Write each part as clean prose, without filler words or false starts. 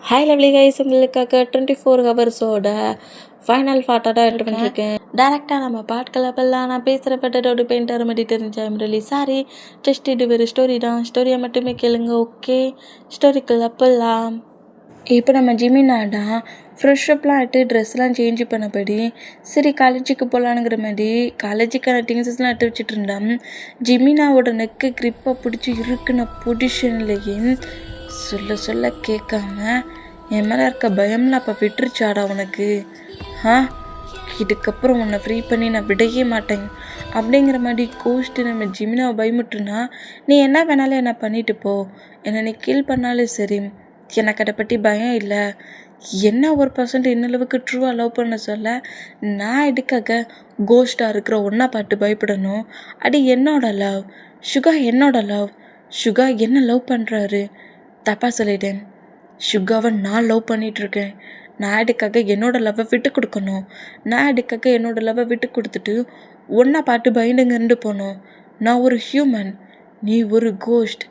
Hi lovely guys, உங்களுக்காக 24 ஹவர்ஸோட final பார்ட்டாக தான் எடுத்து பண்ணியிருக்கேன். டேரெக்டாக நம்ம பாட்களை அப்பெல்லாம் நான் பேசுகிற பட்டோட பெயிண்டர் மாதிரி தெரிஞ்சேன் ரிலி சாரி. ஜஸ்ட் இது ஒரு ஸ்டோரி தான், ஸ்டோரியை மட்டுமே கேளுங்க. ஓகே, ஸ்டோரிக்குள்ள அப்பெல்லாம் இப்போ நம்ம ஜிமினாடா ஃப்ரெஷ்அப்லாம் ஆகிட்டு ட்ரெஸ்லாம் சேஞ்ச் பண்ணபடி சரி காலேஜுக்கு போகலானுங்கிற மாதிரி காலேஜுக்கான திங்ஸஸ்லாம் எடுத்து வச்சுட்டு இருந்தான். ஜிமினாவோட நெக்கு க்ரிப்பை பிடிச்சி இருக்குன பொசிஷன்லேயே சொல்ல கேட்காம என் மேலே இருக்க பயம்லாம் அப்போ விட்டுருச்சாடா உனக்கு. இதுக்கப்புறம் உன்னை ஃப்ரீ பண்ணி நான் விடவே மாட்டேன் அப்படிங்கிற மாதிரி கோஷ்ட்டு நம்ம ஜிமினாவை பயமுட்டுனா, நீ என்ன வேணாலும் என்ன பண்ணிட்டு போ, என்னை நீ கீல் பண்ணாலும் சரி, எனக்கு அதை பற்றி பயம் இல்லை. என்ன ஒரு பர்சன்ட் இன்னளவுக்கு ட்ரூவாக லவ் பண்ண சொல்ல நான் இதுக்காக கோஸ்டாக இருக்கிற ஒன்றா பார்த்து பயப்படணும்? அடி என்னோட லவ் சுகா, என்னோட லவ் சுகா என்ன லவ் பண்ணுறாரு? தப்பாக சொல்லிட்டேன். சுகாவை நான் லவ் பண்ணிகிட்ருக்கேன். நான் இதுக்காக என்னோடய லவ்வை விட்டு கொடுக்கணும். நான் இதுக்காக என்னோடய லவ்வை விட்டு கொடுத்துட்டு ஒன்றா பார்த்து பயந்துங்கன்னு போனோம். நான் ஒரு ஹியூமன், நீ ஒரு கோஸ்ட்.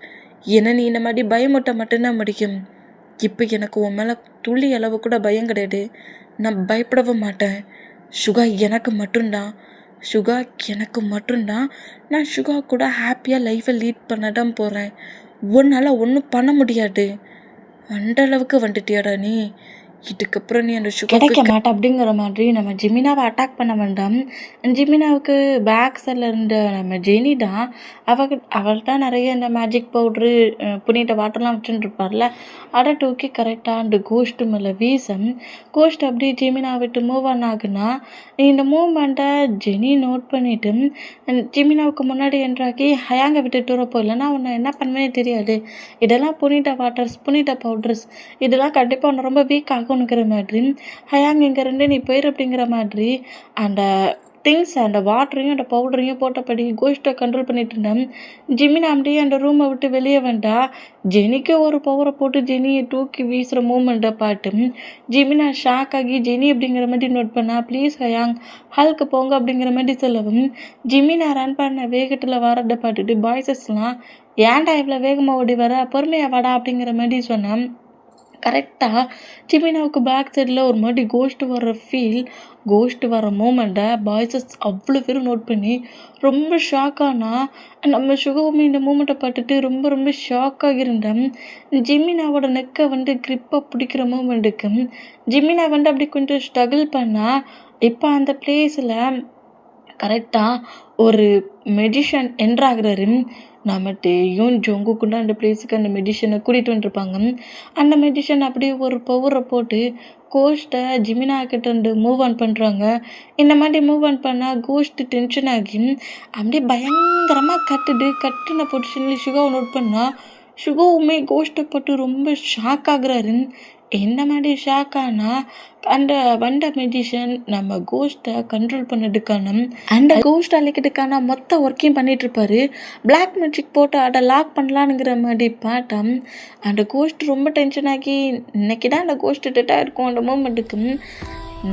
என்னை நீ இந்த மாதிரி பயமுட்ட மட்டும்தான் முடியும். இப்போ எனக்கு உன் மேலே துளி அளவு கூட பயம் கிடையாது. நான் பயப்படவும் மாட்டேன். சுகா எனக்கு மட்டும்தான், சுகா எனக்கு மட்டும்தான். நான் சுகா கூட ஹாப்பியாக லைஃப்பை லீட் பண்ண தான் போகிறேன். உன்னால் ஒன்றும் பண்ண முடியாது. அந்த அளவுக்கு வந்துட்டியாடா நீ. இதுக்கப்புறம் நீ அந்த கிடைக்க மாட்டேன் அப்படிங்கிற மாதிரி நம்ம ஜிமினாவை அட்டாக் பண்ண வேண்டாம். ஜிமினாவுக்கு பேக் சைடில் இருந்த நம்ம ஜெனி தான், அவள் தான் நிறைய இந்த மேஜிக் பவுட்ரு புனித வாட்டர்லாம் வச்சுட்டுருப்பார்ல, அதை தூக்கி கரெக்டாக அந்த கோஸ்ட்டு மேலே வீசம். கோஸ்ட் அப்படி ஜிமினா விட்டு மூவ் ஆன் ஆகுனா, இந்த மூவ்மெண்ட்டை ஜெனி நோட் பண்ணிவிட்டு ஜிமினாவுக்கு முன்னாடி என்றாக்கி ஹயாங்க விட்டுட்டு வரப்போ, இல்லைன்னா உன்னை என்ன பண்ணுவேனே தெரியாது, இதெல்லாம் புனித வாட்டர்ஸ், புனித பவுட்ரஸ், இதெல்லாம் கண்டிப்பாக உன்னை ரொம்ப வீக் ஆகும் ங்கிற மாதிரி, ஹயாங் இங்கே ரெண்டு நீ போயிரு அப்படிங்கிற மாதிரி அந்த திங்ஸ், அந்த வாட்டரையும் அந்த பவுடரையும் போட்டபடி கோஸ்ட்டை கண்ட்ரோல் பண்ணிட்டு இருந்தேன். ஜிமினா அப்படியே அந்த ரூமை விட்டு வெளியே வேண்டா. ஜெனிக்கு ஒரு பவரை போட்டு ஜெனியை தூக்கி வீசுகிற மூமெண்ட்டை பாட்டு ஜிமினா ஷாக் ஆகி ஜெனி அப்படிங்கிற மாதிரி நோட் பண்ணா. ப்ளீஸ் ஹயாங் ஹல்க்கு போங்க அப்படிங்கிற மாதிரி சொல்லவும், ஜிமினா ரன் பண்ண வேகத்தில் வரதை பார்த்துட்டு பாய்ஸஸ்லாம் ஏன்டா இவ்வளோ வேகமாக ஓடி வர, பொறுமையாக வாடா அப்படிங்கிற மாதிரி சொன்னேன். கரெக்டாக ஜிமினாவுக்கு பேக் சைடில் ஒரு மாதிரி கோஸ்ட்டு வர ஃபீல், கோஸ்ட்டு வர மூமெண்ட்டை பாய்ஸஸ் அவ்வளோ பேரும் நோட் பண்ணி ரொம்ப ஷாக்கானா. நம்ம சுகவுமே இந்த மூமெண்ட்டை பார்த்துட்டு ரொம்ப ரொம்ப ஷாக்காக இருந்தேன். ஜிமினாவோட நெக்கை க்ரிப்பாக பிடிக்கிற மூமெண்ட்டுக்கு ஜிமினா அப்படி கொஞ்சம் ஸ்ட்ரகிள் பண்ணால், இப்போ அந்த பிளேஸில் கரெக்டாக ஒரு மெடிஷன் என்ட்ராகிறாரு. நம்மகிட்டையும் ஜொங்குக்குண்டா அந்த பிளேஸுக்கு அந்த மெடிஷனை கூட்டிகிட்டு வந்துருப்பாங்க. அந்த மெடிஷன் அப்படியே ஒரு பவரை போட்டு கோஸ்ட்டை ஜிமினா கிட்ட மூவ் ஆன் பண்ணுறாங்க. இந்த மாதிரி மூவ் ஆன் பண்ணால் கோஸ்ட்டு டென்ஷன் ஆகி அப்படியே பயங்கரமாக கட்டுன பொசிஷனில் சுகாவை நோட் பண்ணால், சுகாவுமே கோஸ்ட்டை போட்டு ரொம்ப ஷாக் ஆகுறாரு. என்ன மாதிரி ஷாக் ஆனால், அந்த வண்ட மெடிஷன் நம்ம கோஸ்ட்டை கண்ட்ரோல் பண்ணதுக்கான அந்த கோஸ்ட் அழைக்கிறதுக்கான மொத்த ஒர்க்கையும் பண்ணிகிட்ருப்பாரு. பிளாக் மேஜிக் போட்டு அதை லாக் பண்ணலானுங்கிற மாதிரி பாட்டம் அந்த கோஸ்ட் ரொம்ப டென்ஷன் ஆகி, இன்னைக்கு தான் அந்த கோஸ்ட்டு டெட்டாக இருக்கும். அந்த மூமெண்ட்டுக்கு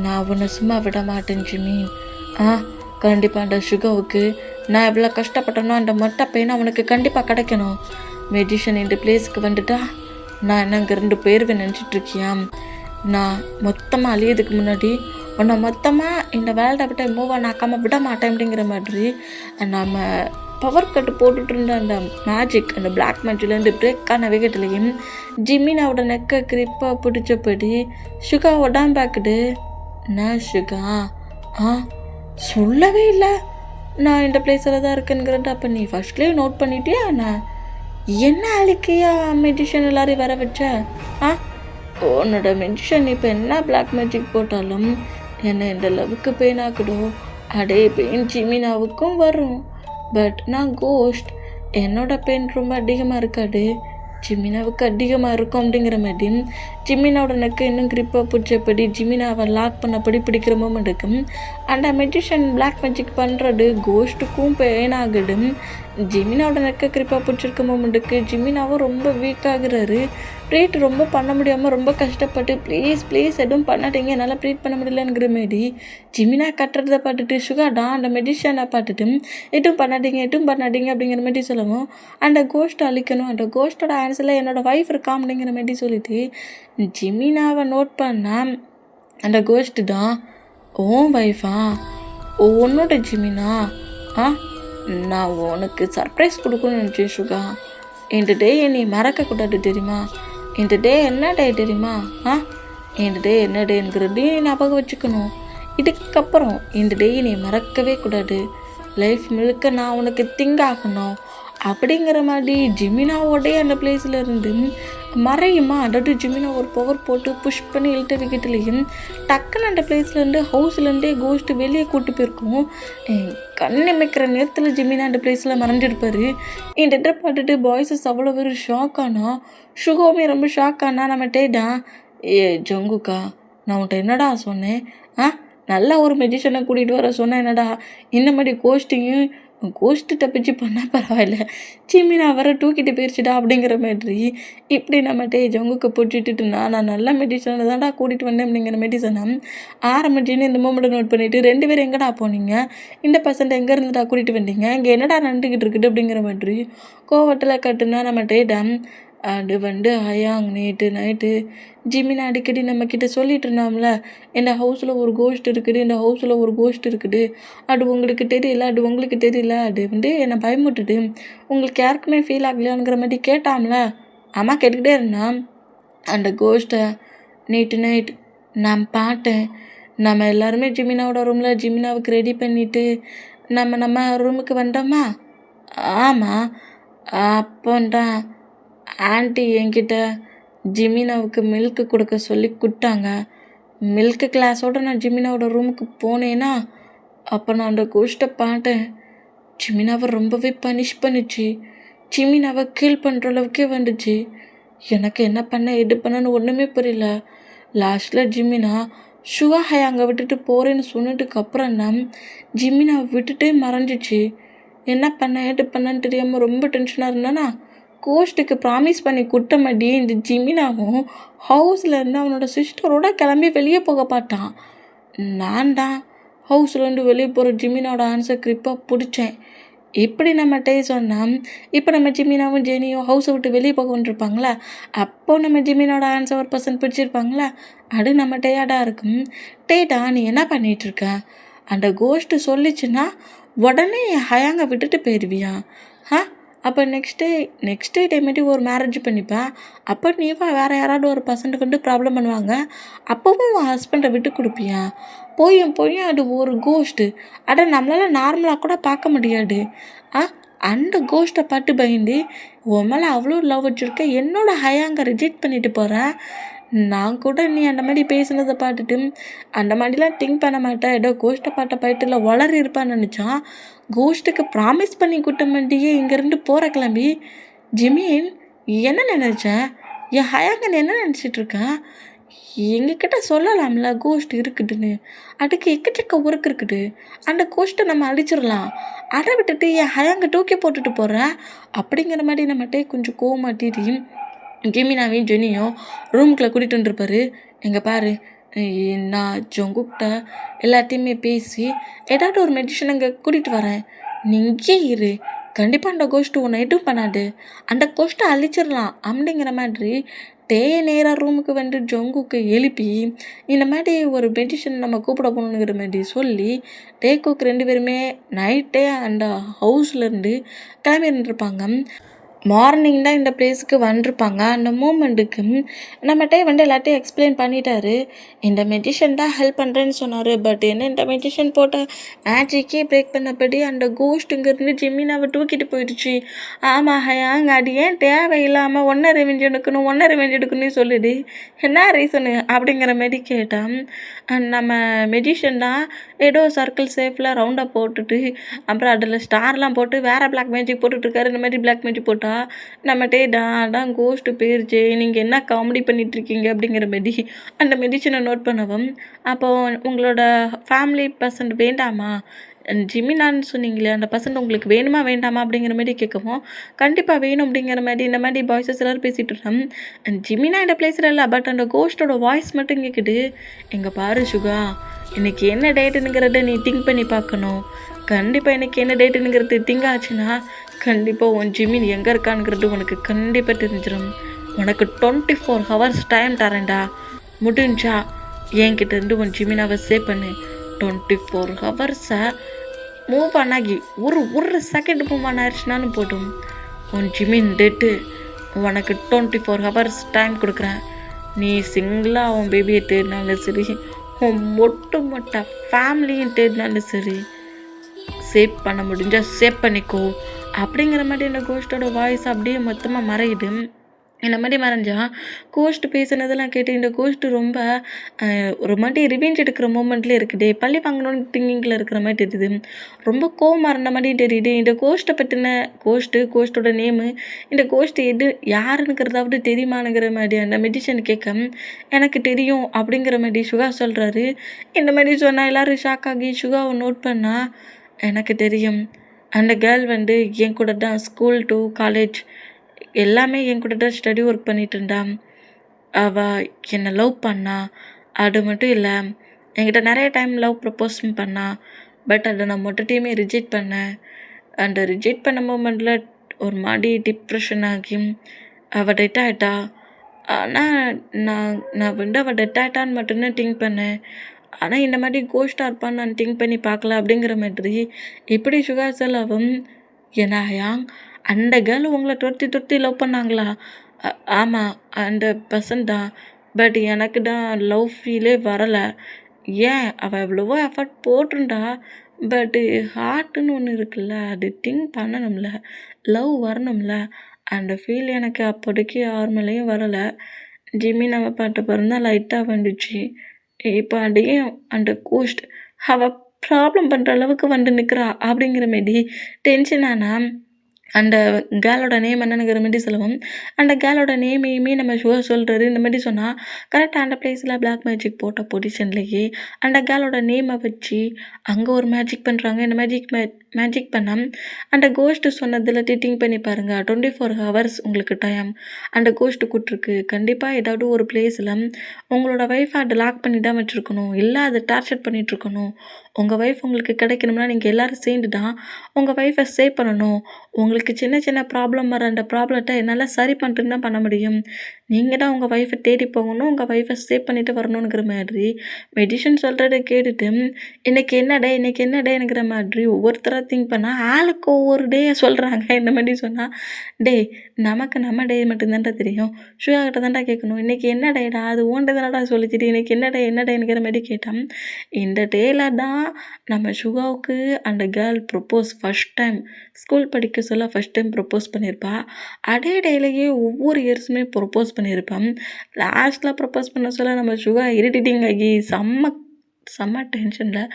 நான் உன்னை சும்மா விட மாட்டேன் ஜிமி. கண்டிப்பாக அந்த சுகாவுக்கு நான் எவ்வளோ கஷ்டப்பட்டனோ அந்த மொட்டை பெயினை அவனுக்கு கண்டிப்பாக கிடைக்கணும். மெடிஷன் இந்த பிளேஸுக்கு வந்துட்டா நான் என்ன இங்கே போயிடுவேன் நினச்சிட்ருக்கியா? நான் மொத்தமாக அழியதுக்கு முன்னாடி உன்னை மொத்தமாக இந்த வேல்டை விட்டு மூவ் ஆன் ஆக்காமல் விட மாட்டேன் அப்படிங்கிற மாதிரி நம்ம பவர் கட்டு போட்டுட்டு இருந்த அந்த மேஜிக், அந்த பிளாக் மேஜிக்லேருந்து பிரேக்கான வேகத்துலேயும் ஜிமினாவோட நெக்கை க்ரிப்பாக பிடிச்சபடி சுகா உடம்பாக்குது. நான் சுகா சொல்லவே இல்லை நான் இந்த பிளேஸில் தான் இருக்கேங்கிறத. அப்போ நீ ஃபர்ஸ்ட்லேயே நோட் பண்ணிட்டியா? நான் என்ன அழிக்கையா மெடிஷன் எல்லாரையும் வர வச்ச? உன்னோட மெடிஷன் இப்போ என்ன பிளாக் மேஜிக் போட்டாலும் என்னை இந்த லவ்வுக்கு பெயின் ஆக்கிடும். அதே பெயின் ஜிமினாவுக்கும் வரும். பட் நான் கோஸ்ட், என்னோட பெயின் ரொம்ப அதிகமாக இருக்காது, ஜிமினாவுக்கு அதிகமாக இருக்கும் அப்படிங்கிற மாதிரி ஜிமினாவோட நெக்கை இன்னும் க்ரிப்பாக பிடிச்சபடி ஜிமினாவை லாக் பண்ணபடி பிடிக்கிற மூமெண்ட்டுக்கு அந்த மெடிஷன் பிளாக் மேஜிக் பண்ணுறது கோஸ்ட்டுக்கும் பெயின் ஆகிடும். ஜிமினாவோட நெக்கை க்ரிப்பாக பிடிச்சிருக்க மூமெண்ட்டுக்கு ஜிமினாவும் ரொம்ப வீக் ஆகுறாரு. ப்ரீட் ரொம்ப பண்ண முடியாமல் ரொம்ப கஷ்டப்பட்டு ப்ளீஸ் ப்ளீஸ் எதுவும் பண்ணாதீங்க என்னால் ப்ரீட் பண்ண முடியலங்கிற மாரி ஜிமினா கட்டுறதை பார்த்துட்டு சுகாடா அந்த மெடிஷனை பார்த்துட்டு எதுவும் பண்ணாதீங்க அப்படிங்கிற மாரி சொல்லவும் அந்த கோஸ்ட்டை அழிக்கணும், அந்த கோஸ்ட்டோட ஆன்சரில் என்னோடய ஒய்ஃப் இருக்கான் அப்படிங்கிற மாரி சொல்லிட்டு ஜிமினாவை நோட் பண்ணால் அந்த கோஸ்ட்டு தான் ஓன் ஒய்ஃபா உன்னோட ஜிமினா ஆ நான் உனக்கு சர்ப்ரைஸ் கொடுக்கணும்னு நினச்சேன் சுகா. இந்த டே நீ மறக்கக்கூடாது தெரியுமா? இந்த டே என்ன டே தெரியுமா? இந்த டே என்ன டேங்கிறது நீ ஞாபகம் வச்சுக்கணும். இதுக்கப்புறம் இந்த டே நீ மறக்கவே கூடாது. லைஃப் முழுக்க நான் உனக்கு திங்காகணும் அப்படிங்கிற மாதிரி ஜிமினாவோடைய அந்த பிளேஸில் இருந்து மறையுமா. அதாவது ஜிமினா ஒரு பவர் போட்டு புஷ் பண்ணி இழுத்த விக்கெட்லேயும் டக்குன்னு அந்த பிளேஸ்லேருந்து ஹவுஸ்லேருந்தே கோஸ்ட்டு வெளியே கூட்டு போயிருக்கோம். கண்ணமைக்கிற நேரத்தில் ஜிமினா அந்த பிளேஸில் மறைஞ்சிருப்பார். இந்த இடத்தை பார்த்துட்டு பாய்ஸஸ் அவ்வளோ ஒரு ஷாக் ஆனா, சுகோமே ரொம்ப ஷாக் ஆனா. நம்ம டேடா ஜங்குக்கா நான் உன்ட்ட என்னடா சொன்னேன்? நல்லா ஒரு மெஜிஷனை கூட்டிகிட்டு வர சொன்னேன் என்னடா, இந்த மாதிரி கோஸ்ட்டு தப்பிச்சு பண்ணால் பரவாயில்ல, ஜிமினா வர தூக்கிட்டு போயிடுச்சுடா அப்படிங்கிற மாதிரி இப்படி நம்மகிட்ட ஜங்குக்கு போட்டுட்டு நான் நல்ல மெடிசனை தான்டா கூட்டிகிட்டு வந்தேன் அப்படிங்கிற மெடிசனை ஆரம்பிச்சுன்னு இந்த மூமெண்ட்டை நோட் பண்ணிவிட்டு 2 பேரும் எங்கடா போனீங்க, இந்த பர்சன்ட் எங்கே இருந்துடா கூட்டிகிட்டு வந்தீங்க, இங்கே என்னடா நடந்துக்கிட்டு இருக்குது அப்படிங்கிற மாதிரி கோவத்தில் கட்டுனா நம்மகிட்ட அது ஹயாங் நேற்று நைட்டு ஜிமினா அடிக்கடி நம்மக்கிட்ட சொல்லிட்டு இருந்தாம்ல, இந்த ஹவுஸில் ஒரு கோஸ்ட் இருக்குது, அது உங்களுக்கு தெரியல, அது என்னை பயமுட்டுட்டு உங்களுக்கு யாருக்குமே ஃபீல் ஆகலையாங்கிற மாதிரி கேட்டாம்ல. அம்மா கேட்டுக்கிட்டே இருந்தான். அந்த கோஸ்ட்டை நேற்று நைட் நான் பார்த்தேன். நம்ம எல்லாருமே ஜிமினாவோட ரூமில் ஜிமினாவுக்கு ரெடி பண்ணிவிட்டு நம்ம ரூமுக்கு வந்தோமா. ஆமாம், அப்போதான் ஆண்டி என்கிட்ட ஜிமினாவுக்கு மில்க்கு கொடுக்க சொல்லி கொடுத்தாங்க. மில்க்கு கிளாஸோடு நான் ஜிமினாவோட ரூமுக்கு போனேன்னா அப்போ நான் அந்த கோஸ்ட்டை பார்த்தேன். ஜிமினாவை ரொம்பவே பனிஷ் பண்ணிச்சு. ஜிமினாவை கீல் பண்ணுற அளவுக்கே வந்துச்சு. எனக்கு என்ன பண்ண எது பண்ணன்னு ஒன்றுமே புரியல. லாஸ்ட்டில் ஜிமினா சுகாஹாய் அங்கே விட்டுட்டு போகிறேன்னு சொன்னதுக்கப்புறம் தான் ஜிமினாவை விட்டுட்டே மறைஞ்சிச்சு. என்ன பண்ண எது பண்ணன்னு தெரியாமல் ரொம்ப டென்ஷனாக இருந்தானா, கோஸ்ட்டுக்கு ப்ராமிஸ் பண்ணி குட்டமாட்டி இந்த ஜிமினாவும் ஹவுஸில் இருந்து அவனோட சிஸ்டரோட கிளம்பி வெளியே போக பார்த்தான். நான் தான் ஹவுஸ்லேருந்து வெளியே போகிற ஜிமினாவோட ஆன்சர் கிரிப்பாக பிடிச்சேன். எப்படி நம்மகிட்டே சொன்னால் இப்போ நம்ம ஜிமினாவும் ஜெனியும் ஹவுஸை விட்டு வெளியே போக வந்துருப்பாங்களா, அப்போ நம்ம ஜிமினோட ஆன்சர் ஒரு பர்சன்ட் பிடிச்சிருப்பாங்களா, அது நம்ம டேயாடாக இருக்கும். டேட்டா நீ என்ன பண்ணிகிட்ருக்க? அந்த கோஸ்ட்டு சொல்லிச்சுன்னா உடனே ஹயாங்க விட்டுட்டு போயிடுவியா? அப்போ நெக்ஸ்ட் டே டைமேட்டி ஒரு மேரேஜ் பண்ணிப்பேன். அப்போ நீ வேறு யாராவது ஒரு பர்சன்ட்டுக்கு ப்ராப்ளம் பண்ணுவாங்க, அப்போவும் உன் ஹஸ்பண்டை விட்டு கொடுப்பியா? போயும் அது ஒரு கோஸ்ட்டு, அதை நம்மளால் நார்மலாக கூட பார்க்க முடியாது. அந்த கோஸ்ட்டை பார்த்து பயந்து உன் மேலே அவ்வளோ லவ் வச்சுருக்க என்னோடய ஹயாங்க ரிஜெக்ட் பண்ணிட்டு போகிறேன். நான் கூட நீ அந்த மாதிரி பேசுனதை பார்த்துட்டு அந்த மாதிரிலாம் திங்க் பண்ண மாட்டேன், ஏதோ கோஸ்ட்டை பார்த்த பயத்தில் வளரி இருப்பான்னு நினச்சான். கோஸ்ட்டுக்கு ப்ராமிஸ் பண்ணி கூட்ட மாட்டியே இங்கேருந்து போகிற கிளம்பி. ஜிமின் என்ன நினச்சேன்? என் ஹயாங்கன்னு என்ன நினச்சிட்ருக்கேன்? எங்ககிட்ட சொல்லலாம்ல கோஸ்ட் இருக்குதுன்னு. அதுக்கு எக்கச்சக்க ஒர்க் இருக்குது. அந்த கோஸ்ட்டை நம்ம அழிச்சிடலாம். அதை விட்டுட்டு என் ஹயாங்க தூக்கி போட்டுட்டு போகிறேன் அப்படிங்கிற மாதிரி நம்மகிட்ட கொஞ்சம் கோவமாட்டிட்டு ஜிமினாவையும் ஜெனியும் ரூமுக்குள்ளே கூட்டிகிட்டு வந்துருப்பாரு. எங்கே பாரு, நான் ஜங்குக்கிட்ட எல்லாத்தையுமே பேசி ஏதாவது ஒரு மெடிஷன் அங்கே கூட்டிகிட்டு வரேன், நீ இங்கே இரு, கண்டிப்பாக அந்த கோஸ்ட்டு உன்னை எதுவும் பண்ணாது, அந்த கோஸ்ட்டை அழிச்சிடலாம் அப்படிங்கிற மாதிரி நேராக ரூமுக்கு வந்து ஜங்குக்கு எழுப்பி இந்த மாதிரி ஒரு மெடிஷன் நம்ம கூப்பிட போகணுங்கிற மாதிரி சொல்லி டேக்குக்கு 2 பேருமே நைட்டே அந்த ஹவுஸ்லேருந்து கிளம்பி இருந்துருப்பாங்க. மார்னிங் தான் இந்த பிளேஸுக்கு வந்திருப்பாங்க. அந்த மூமெண்ட்டுக்கு நம்மகிட்டே எல்லாத்தையும் எக்ஸ்பிளைன் பண்ணிட்டாரு. இந்த மெடிஷன் தான் ஹெல்ப் பண்ணுறேன்னு சொன்னார். பட் இந்த மெடிஷன் போட்ட மேஜிக்கே பிரேக் பண்ணபடி அந்த கோஸ்ட்டுங்கிறது ஜிமினாவை தூக்கிட்டு போயிடுச்சு. ஆமாம் ஹயாங், அது ஏன் தேவையில்லாமல் ஒன்றை ரெவெஞ்ச் எடுக்கணும்னு சொல்லிடு, என்ன ரீசனு அப்படிங்கிற மாரி கேட்டான். நம்ம மெடிஷன் தான் ஏதோ சர்க்கிள் சேஃபில் ரவுண்டாக போட்டுட்டு அப்புறம் அதில் ஸ்டார்லாம் போட்டு வேறு பிளாக் மேஜிக் போட்டுட்ருக்காரு. இந்த மாதிரி பிளாக் மேஜிக் போட்டால் நம்மகிட்டே தான் கோஸ்ட்டு போயிருச்சு, நீங்கள் என்ன காமெடி பண்ணிகிட்ருக்கீங்க அப்படிங்கிற மாரி அந்த மெடிஷனை நோட் பண்ணவும், அப்போது உங்களோட ஃபேமிலி பர்சன்ட் வேண்டாமா, ஜிமினான்னு சொன்னீங்களே, அந்த பர்சன் உங்களுக்கு வேணுமா வேண்டாமா அப்படிங்கிற மாரி கேட்கவும், கண்டிப்பா வேணும் அப்படிங்கிற மாரி இந்த மாரி பாய்ஸஸ் எல்லாரும் பேசிட்டு இருக்கோம். ஜிமினா என்ட்ட பேசுறா இல்ல, பட் அந்த கோஸ்ட்டோட வாய்ஸ் மட்டும் கேட்குது. "இங்க பாரு சுகா, இன்னைக்கு என்ன டேட்டுங்கிறத நீ திங்க் பண்ணி பார்க்கணும். கண்டிப்பா இன்னைக்கு என்ன டேட்டுங்கிறது திங்க் ஆச்சுன்னா, கண்டிப்பா உன் ஜிமின் எங்க இருக்கான்ங்கிறது உனக்கு கண்டிப்பா தெரிஞ்சிரும். உனக்கு 24 ஹவர்ஸ் டைம் தரேன்டா. முடிஞ்சா என்கிட்ட இருந்து உன் ஜிமினாவை சேவ் பண்ணு. 24 ஹவர்ஸை மூவ் பண்ணாகி ஒரு ஒரு செகண்ட் மூவ் ஆன் ஆயிடுச்சுனாலும் போட்டும். உன் ஜிமின் டேட்டு உனக்கு 24 ஹவர்ஸ் டைம் கொடுக்குறேன். நீ சிங்கிளாக உன் பேபியை தேடினாலும் சரி, உன் மொட்டை ஃபேமிலியும் தேடினாலும் சரி, சேவ் பண்ண முடிஞ்சால் சேவ் பண்ணிக்கோ அப்படிங்கிற மாதிரி இந்த கோஸ்ட்டோட வாய்ஸ் அப்படியே மொத்தமாக மறையுது. இந்த மாதிரி மறைஞ்சா கோஸ்ட் பேசுனதெல்லாம் கேட்டு இந்த கோஸ்ட்டு ரொம்ப ஒரு மாதிரி ரிவெஞ்ச் எடுக்கிற மூமெண்ட்லேயே இருக்குது. பழி வாங்கணும்னு திங்கிங்கில் இருக்கிற மாதிரி தெரியுது. ரொம்ப கோவமாக இருந்த மாதிரி தெரியுது. இந்த கோஸ்ட்டை பற்றின கோஸ்ட்டோட நேமு, இந்த கோஸ்ட் எது யாருங்கிறதாவது தெரியுமானுங்கிற மாதிரி அந்த மெடிஷன் கேட்க, எனக்கு தெரியும் அப்படிங்கிற மாதிரி சுகா சொல்கிறாரு. இந்த மாதிரி சொன்னால் எல்லோரும் ஷாக் ஆகி சுகாவை நோட் பண்ணால், எனக்கு தெரியும் அந்த கேர்ள் வந்து என் கூட தான் ஸ்கூல் டு காலேஜ் எல்லாமே என் கூட தான் ஸ்டடி ஒர்க் பண்ணிட்டு இருந்தா. அவள் என்னை லவ் பண்ணா. அது மட்டும் இல்லை, என்கிட்ட நிறைய டைம் லவ் ப்ரப்போஸ் பண்ணா. பட் அதை நான் மொட்டத்தையுமே ரிஜெக்ட் பண்ணேன். அந்த ரிஜெக்ட் பண்ண மூமெண்ட்டில் ஒரு மாதிரி டிப்ரெஷன் ஆகி அவள் டெட் ஆகிட்டா. ஆனால் நான் வந்து அவள் டெட் ஆகிட்டான்னு மட்டும்தான் திங்க் பண்ணேன். ஆனால் இந்த மாதிரி கோஸ்ட்டாக இருப்பான்னு நான் திங்க் பண்ணி பார்க்கல அப்படிங்கிற மாதிரி இப்படி சுகா செலவும் ஏன்னாயா அந்த கேர்ள் உங்களை துரத்தி லவ் பண்ணாங்களா? ஆமாம், அந்த பர்சன் தான். பட் எனக்கு தான் லவ் ஃபீலே வரலை. ஏன் அவள் எவ்வளவோ எஃபர்ட் போட்டிருந்தா. பட்டு ஹார்ட்டுன்னு ஒன்று இருக்குல்ல, அது திங்க் பண்ணணும்ல, லவ் வரணும்ல. அந்த ஃபீல் எனக்கு அப்போதைக்கு யார் மேலேயும் வரலை. ஜிமினாவை பாட்டு பிறந்தான் லைட்டாக வந்துச்சு. இப்போ அதையும் அந்த கோஸ்ட் அவள் ப்ராப்ளம் பண்ணுற அளவுக்கு வந்து நிற்கிறா அப்படிங்கிற மாரி டென்ஷன் ஆனால் அந்த கேர்ளோட நேம் என்னங்கிற மாரி சொல்லவும், அந்த கேர்ளோட நேமையுமே நம்ம சுகா சொல்கிறாரு. இந்த மாதிரி சொன்னால் கரெக்டாக அந்த பிளேஸில் பிளாக் மேஜிக் போட்ட பொசிஷன்லேயே அந்த கேர்ளோட நேமை வச்சு அங்கே ஒரு மேஜிக் பண்ணுறாங்க. இந்த மேஜிக் பண்ணால் அந்த கோஸ்ட்டு சொன்னதில் திங்க் பண்ணி பாருங்கள். 24 ஹவர்ஸ் உங்களுக்கு டைம் அந்த கோஸ்ட்டு கூட்டிருக்கு. கண்டிப்பாக ஏதாவது ஒரு பிளேஸில் உங்களோட ஒய்ஃபை அதை லாக் பண்ணி தான் வச்சுருக்கணும், இல்லை அதை டார்ச்சர் பண்ணிகிட்ருக்கணும். உங்கள் ஒய்ஃப் உங்களுக்கு கிடைக்கணும்னா நீங்கள் எல்லோரும் சேர்ந்து தான் உங்கள் ஒய்ஃபை சேவ் பண்ணணும். உங்களுக்கு சின்ன சின்ன ப்ராப்ளம் வர அந்த ப்ராப்ளத்தை என்னால் சரி பண்ணிட்டு தான் பண்ண முடியும். நீங்கள் தான் உங்கள் ஒய்ஃபை தேடி போகணும், உங்கள் ஒய்ஃபை சேவ் பண்ணிவிட்டு வரணுங்கிற மாதிரி மெடிஷன் சொல்கிறத கேட்டுட்டு இன்றைக்கி என்ன டேங்கிற மாதிரி ஒவ்வொருத்தராக திங்க் பண்ணால் ஆளுக்கு ஒவ்வொரு டேயை சொல்கிறாங்க. இந்த மாதிரி சொன்னால் டே நமக்கு நம்ம டே மட்டும்தான்டா தெரியும், ஷூயா கிட்ட தான்டா கேட்கணும். இன்றைக்கி என்ன டேடா அது ஓண்டு தானடா சொல்லிச்சிட்டு இன்றைக்கி என்ன டேங்கிற மாதிரி கேட்டான். இந்த டேயில் தான் நம்ம சுகாவுக்கு அந்த girl propose first time school படிக்க சொல்ல ஃபஸ்ட் டைம் ப்ரொப்போஸ் பண்ணியிருப்பா. அதே டேலேயே ஒவ்வொரு இயர்ஸுமே ப்ரொப்போஸ் பண்ணியிருப்பான். லாஸ்ட்டில் ப்ரொப்போஸ் பண்ண சொல்ல நம்ம சுகா இரிட்டேட்டிங் ஆகி செம்ம டென்ஷனில்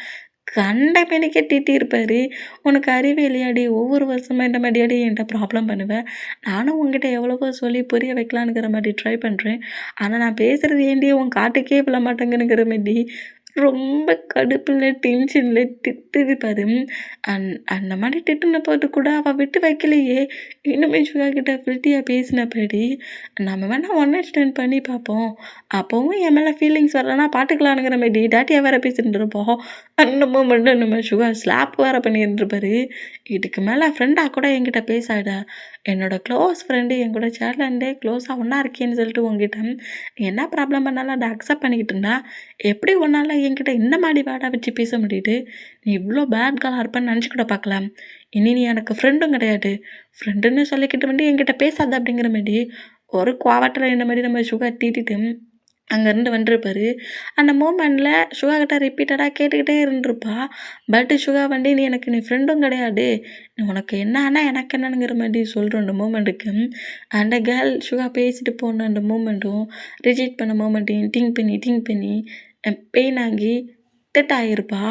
கண்ட மேனிக்கே திட்டியிருப்பார். உனக்கு அறிவே இல்லையாடி, ஒவ்வொரு வருஷமாக இந்த மாதிரியாடி என்கிட்ட ப்ராப்ளம் பண்ணுவேன். நானும் உங்ககிட்ட எவ்வளவோ சொல்லி புரிய வைக்கலான்னுங்கிற மாதிரி ட்ரை பண்ணுறேன். ஆனால் நான் பேசுகிறது ஏண்டி உன் காட்டுக்கே விழ மாட்டேங்குங்கிற மாதிரி ரொம்ப கடுப்பில் டென்ஷனில் திட்டுது. அந்த மாதிரி திட்டுன போது கூட அவள் விட்டு வைக்கலையே. இன்னுமே சுகா கிட்ட ஃப்ரிட்டியாக பேசினபடி நம்ம வேணால் ஒன் நைட் ஸ்டாண்ட் பண்ணி பார்ப்போம், அப்போவும் என் மேலே ஃபீலிங்ஸ் வரலன்னா பார்த்துக்கலானுங்கிற மாதிரி டேட்டியாக வேறு பேசிட்டு இருப்போம். அந்த மூமெண்ட்டு நம்ம சுகா ஸ்லாப் வேறு பண்ணியிருந்துருப்பாரு. இதுக்கு மேலே ஃப்ரெண்டாக கூட என்கிட்ட பேசாத, என்னோடய க்ளோஸ் ஃப்ரெண்டு என் கூட சேர்லேருந்தே க்ளோஸாக ஒன்றா இருக்கேன்னு சொல்லிட்டு உங்ககிட்ட என்ன ப்ராப்ளம் பண்ணாலும் அதை அக்செப்ட் பண்ணிக்கிட்டு இருந்தா எப்படி உன்னால் என்கிட்ட இந்த மாதிரி வேர்டாக வச்சு பேச முடியுது? நீ இவ்வளோ பேட் கேர்ளாக இருப்பேன்னு நினச்சி கூட பார்க்கலாம். இனி நீ எனக்கு ஃப்ரெண்டும் கிடையாது, ஃப்ரெண்டுன்னு சொல்லிக்கிட்டு வந்து என்கிட்ட பேசாத அப்படிங்கிற மாதிரி ஒரு குவாவட்டில் இந்த மாதிரி நம்ம சுகர் தீட்டிட்டு அங்கேருந்து வந்துருப்பாரு. அந்த மூமெண்ட்டில் சுகா கிட்ட ரிப்பீட்டடாக கேட்டுக்கிட்டே இருந்திருப்பா. பட் சுகா வந்து நீ ஃப்ரெண்டும் கிடையாது, உனக்கு என்ன ஆனால் எனக்கு என்னங்கிற மாதிரி சொல்கிற அந்த மூமெண்ட்டுக்கு அந்த கேர்ள் சுகா பேசிட்டு போன அந்த மூமெண்ட்டும் ரிஜெக்ட் பண்ண மூமெண்ட்டையும் திங்க் பண்ணி பெயின் ஆகி டெட் ஆகியிருப்பா.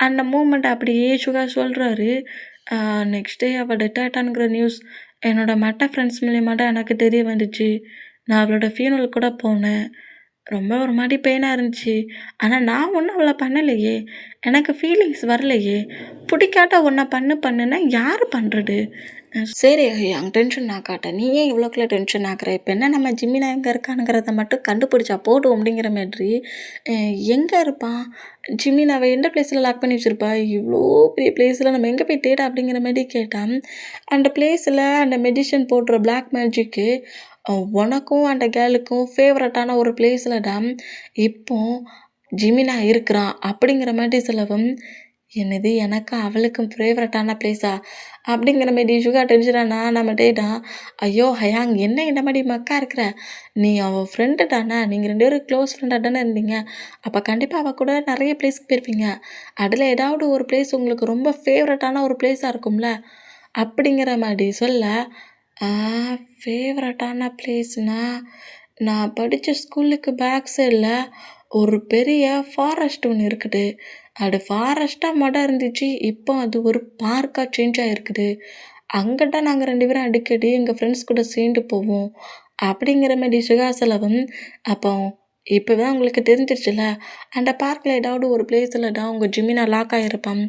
அந்த மூமெண்ட் அப்படியே சுகா சொல்கிறாரு. நெக்ஸ்ட் டே அவள் டெட் ஆகிட்டானுங்கிற நியூஸ் என்னோடய மற்ற ஃப்ரெண்ட்ஸ் மூலியமாக தான் எனக்கு தெரிய வந்துச்சு. நான் அவளோட ஃபியூனல் கூட போனேன். ரொம்ப ஒரு மாரி பெயினா இருந்துச்சு. ஆனா நான் ஒண்ணும் அவ்வளோ பண்ணலையே! எனக்கு ஃபீலிங்ஸ் வரலையே! புடிக்காட்ட ஒன்ன பண்ணுன்னா யாரு பண்றது? சரி டென்ஷன் ஆக்காட்ட. நீ ஏன் இவ்வளோக்குள்ள டென்ஷன் ஆக்குற? இப்ப என்ன நம்ம ஜிமினா எங்க இருக்கானுங்கிறத மட்டும் கண்டுபிடிச்சா போதும் அப்படிங்கிற மாதிரி. அ எங்க இருப்பான்? ஜிமினாவ எந்த பிளேஸ்ல லாக் பண்ணி வச்சிருப்பா? இவ்ளோ பெரிய பிளேஸ்ல நம்ம எங்க போய் தேட அப்படிங்கிற மாரி கேட்டா, அந்த பிளேஸ்ல அந்த மெஜிஷியன் போடுற பிளாக் மேஜிக்கு அ உனக்கும் அந்த கேர்ளுக்கும் ஃபேவரட்டான ஒரு பிளேஸ்லடா இப்போ ஜிமினா இருக்கிறான் அப்படிங்கிற மாரி சொல்லவும், என்னது எனக்கும் அவளுக்கும் ஃபேவரட்டான பிளேஸா? அப்படிங்கிற மாரி சுகா டென்ஷனானா நம்ம டேட்டான், ஐயோ! ஹயாங் என்ன இந்த மாரி மக்கா இருக்கிற? நீ அவ ஃப்ரெண்டு தானே! நீங்க 2 பேரும் க்ளோஸ் ஃப்ரெண்டா தானே இருந்தீங்க. அப்ப கண்டிப்பா அவ கூட நெறைய பிளேஸ்க்கு போயிருப்பீங்க. அதுல ஏதாவது ஒரு பிளேஸ் உங்களுக்கு ரொம்ப ஃபேவரட்டான ஒரு பிளேஸா இருக்கும்ல? அப்படிங்கிற மாரி சொல்ல, ஆ ஃபேவரட்டான பிளேஸ்னா, நான் படிச்ச ஸ்கூலுக்கு பேக் சைட்ல ஒரு பெரிய ஃபாரஸ்ட் ஒண்ணு இருக்குது. அது ஃபாரஸ்ட்டா மொத இருந்துச்சு. இப்போ அது ஒரு பார்க்கா சேஞ்ச் ஆயிருக்குது. அங்க தான் நாங்க 2 பேரும் அடிக்கடி எங்க ஃப்ரெண்ட்ஸ் கூட சேர்ந்து போவோம். அப்படிங்கிற மாரி சுகாசலவும், அப்போ இப்ப தான் உங்களுக்கு தெரிஞ்சிருச்சுல்ல, அந்த பார்க்ல ஏதாவது ஒரு பிளேஸ்ல தான் உங்க ஜிமினா லாக் ஆகியிருப்பான்.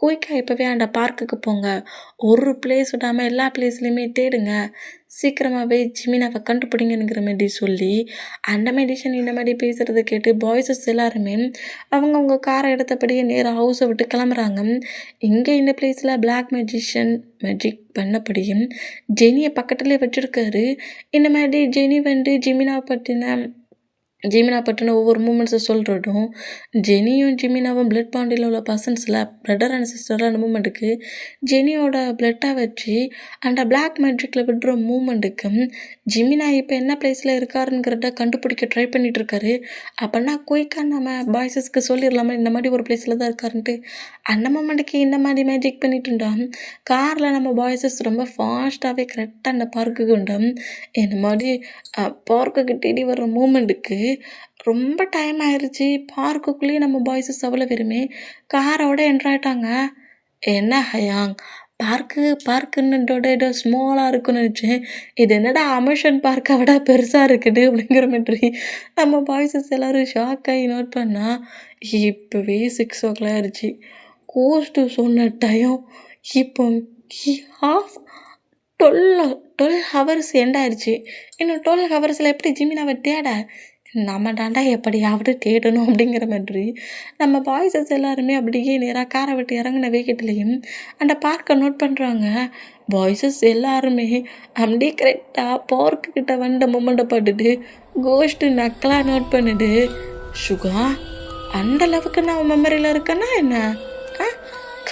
குயிக்கா இப்பவே அந்த பார்க்குக்கு போங்க. ஒரு பிளேஸ் விடாம எல்லா பிளேஸ்லயுமே தேடுங்க. சீக்கிரமாவே ஜிமினாவ கண்டுபிடிங்கங்கிற மாரி சொல்லி, அந்த மெடிஷன் இந்த மாரி பேசுறத கேட்டு பாய்ஸஸ் எல்லாருமே அவங்கவங்க கார எடுத்தபடியே நேரா ஹவுஸ விட்டு கிளம்புறாங்க. இங்க இந்த பிளேஸ்ல பிளாக் மேஜிக் பண்ணபடியும் ஜெனிய பக்கத்திலேயே வச்சிருக்காரு. இந்த மாரி ஜெனி வந்து ஜிமினா பத்தின ஒவ்வொரு மூமெண்ட்ஸை சொல்கிறதும், ஜெனியும் ஜிமினாவும் பிளட் பாண்டில் உள்ள பர்சன்ஸில் பிரதர் அண்ட் சிஸ்டராக அந்த மூமெண்ட்டுக்கு ஜெனியோட பிளட்டை வச்சு அந்த பிளாக் மேஜிக்கில் விடுற மூமெண்ட்டுக்கும் ஜிமினா இப்போ என்ன பிளேஸில் இருக்காருங்கிறத கண்டுபிடிக்க ட்ரை பண்ணிட்டு இருக்காரு. அப்போனா குயிக்காக நம்ம பாய்ஸஸ்க்கு சொல்லிடலாமா இந்த மாதிரி ஒரு பிளேஸில் தான் இருக்காருன்ட்டு. அந்த மூமெண்ட்டுக்கு இந்த மாதிரி மேஜிக் பண்ணிட்டு இருந்தான். காரில் நம்ம பாய்ஸஸ் ரொம்ப ஃபாஸ்ட்டாகவே கரெக்டாக அந்த பார்க்குக்கு உண்டோம். இந்த மாதிரி பார்க்குக்கு தேடி வர்ற மூமெண்ட்டுக்கு ரொம்ப டைம் ஆயிருச்சு. பார்க்குக்குள்ளேயே நம்ம பாய்ஸஸ் அவ்வளோ பேருமே காரோட என்டர் ஆயிட்டாங்க. என்ன ஹயாங் பார்க்குன்னதோட ஏதோ ஸ்மாலாக இருக்குன்னு நினச்சேன். இது என்னடா அமேஷன் பார்க்கை விட பெருசாக இருக்குது அப்படிங்கிற மாதிரி நம்ம பாய்ஸஸ் எல்லோரும் ஷாக் ஆகி நோட் பண்ணா இப்போவே 6 o'clock ஆயிடுச்சு. கோஸ்ட்டு சொன்ன டைம் இப்போ ஹாஃப் 12 ஹவர்ஸ் எண்ட் ஆயிடுச்சு. இன்னும் 12 ஹவர்ஸில் எப்படி ஜிமினாவை தேட? நம்ம தாண்டா எப்படியாவது தேடணும் அப்படிங்கிற மாதிரி நம்ம பாய்ஸஸ் எல்லாருமே அப்படியே நேராக காரை விட்டு இறங்கின வேகத்துலேயும் அந்த பார்க்கை நோட் பண்ணுறாங்க. பாய்ஸஸ் எல்லாருமே அப்படியே கரெக்டாக பார்க்குக்கிட்ட வந்த மொமெண்ட்டை பார்த்துட்டு கோஸ்ட்டு நக்கலாக நோட் பண்ணுது. சுகா அந்த அளவுக்கு நான் மெமரியில் இருக்கேன்னா என்ன?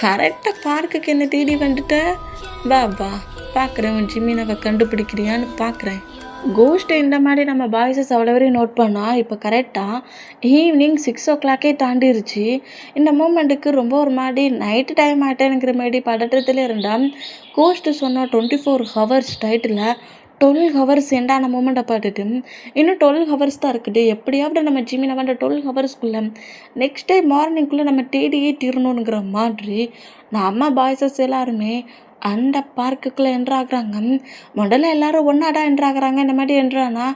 கரெக்டாக பார்க்குக்கு என்ன தேடி வந்துட்ட? வா வா பார்க்குறேன் உன் ஜிமினாவை கண்டுபிடிக்கிறியான்னு பார்க்குறேன். கோஸ்ட்டு இந்த மாதிரி நம்ம பாய்ஸஸ் அவ்வளோ வரையும் நோட் பண்ணால் இப்போ கரெக்டாக ஈவினிங் 6 o'clock தாண்டிருச்சு. இந்த மூமெண்ட்டுக்கு ரொம்ப ஒரு மாதிரி நைட்டு டைம் ஆகிட்டேங்கிற மாதிரி பதற்றத்தில் இருந்தால் கோஸ்ட்டு சொன்னால் 24 hours டைட்டில் 12 ஹவர்ஸ் எண்டான மூமெண்ட்டை பார்த்துட்டு இன்னும் 12 ஹவர்ஸ் தான் இருக்குது. எப்படியாவது நம்ம ஜிமினை வந்து 12 ஹவர்ஸ்க்குள்ளே நெக்ஸ்ட் டே மார்னிங்குள்ளே நம்ம தேடியே தீரணுங்கிற மாதிரி நம்ம பாய்ஸஸ் எல்லாருமே அந்த பார்க்குக்குள்ளே என்ட்ராகிறாங்க. முதல்ல எல்லோரும் ஒன்றாடா என்ட்ராகிறாங்க. இந்த மாதிரி என்ட்ரானா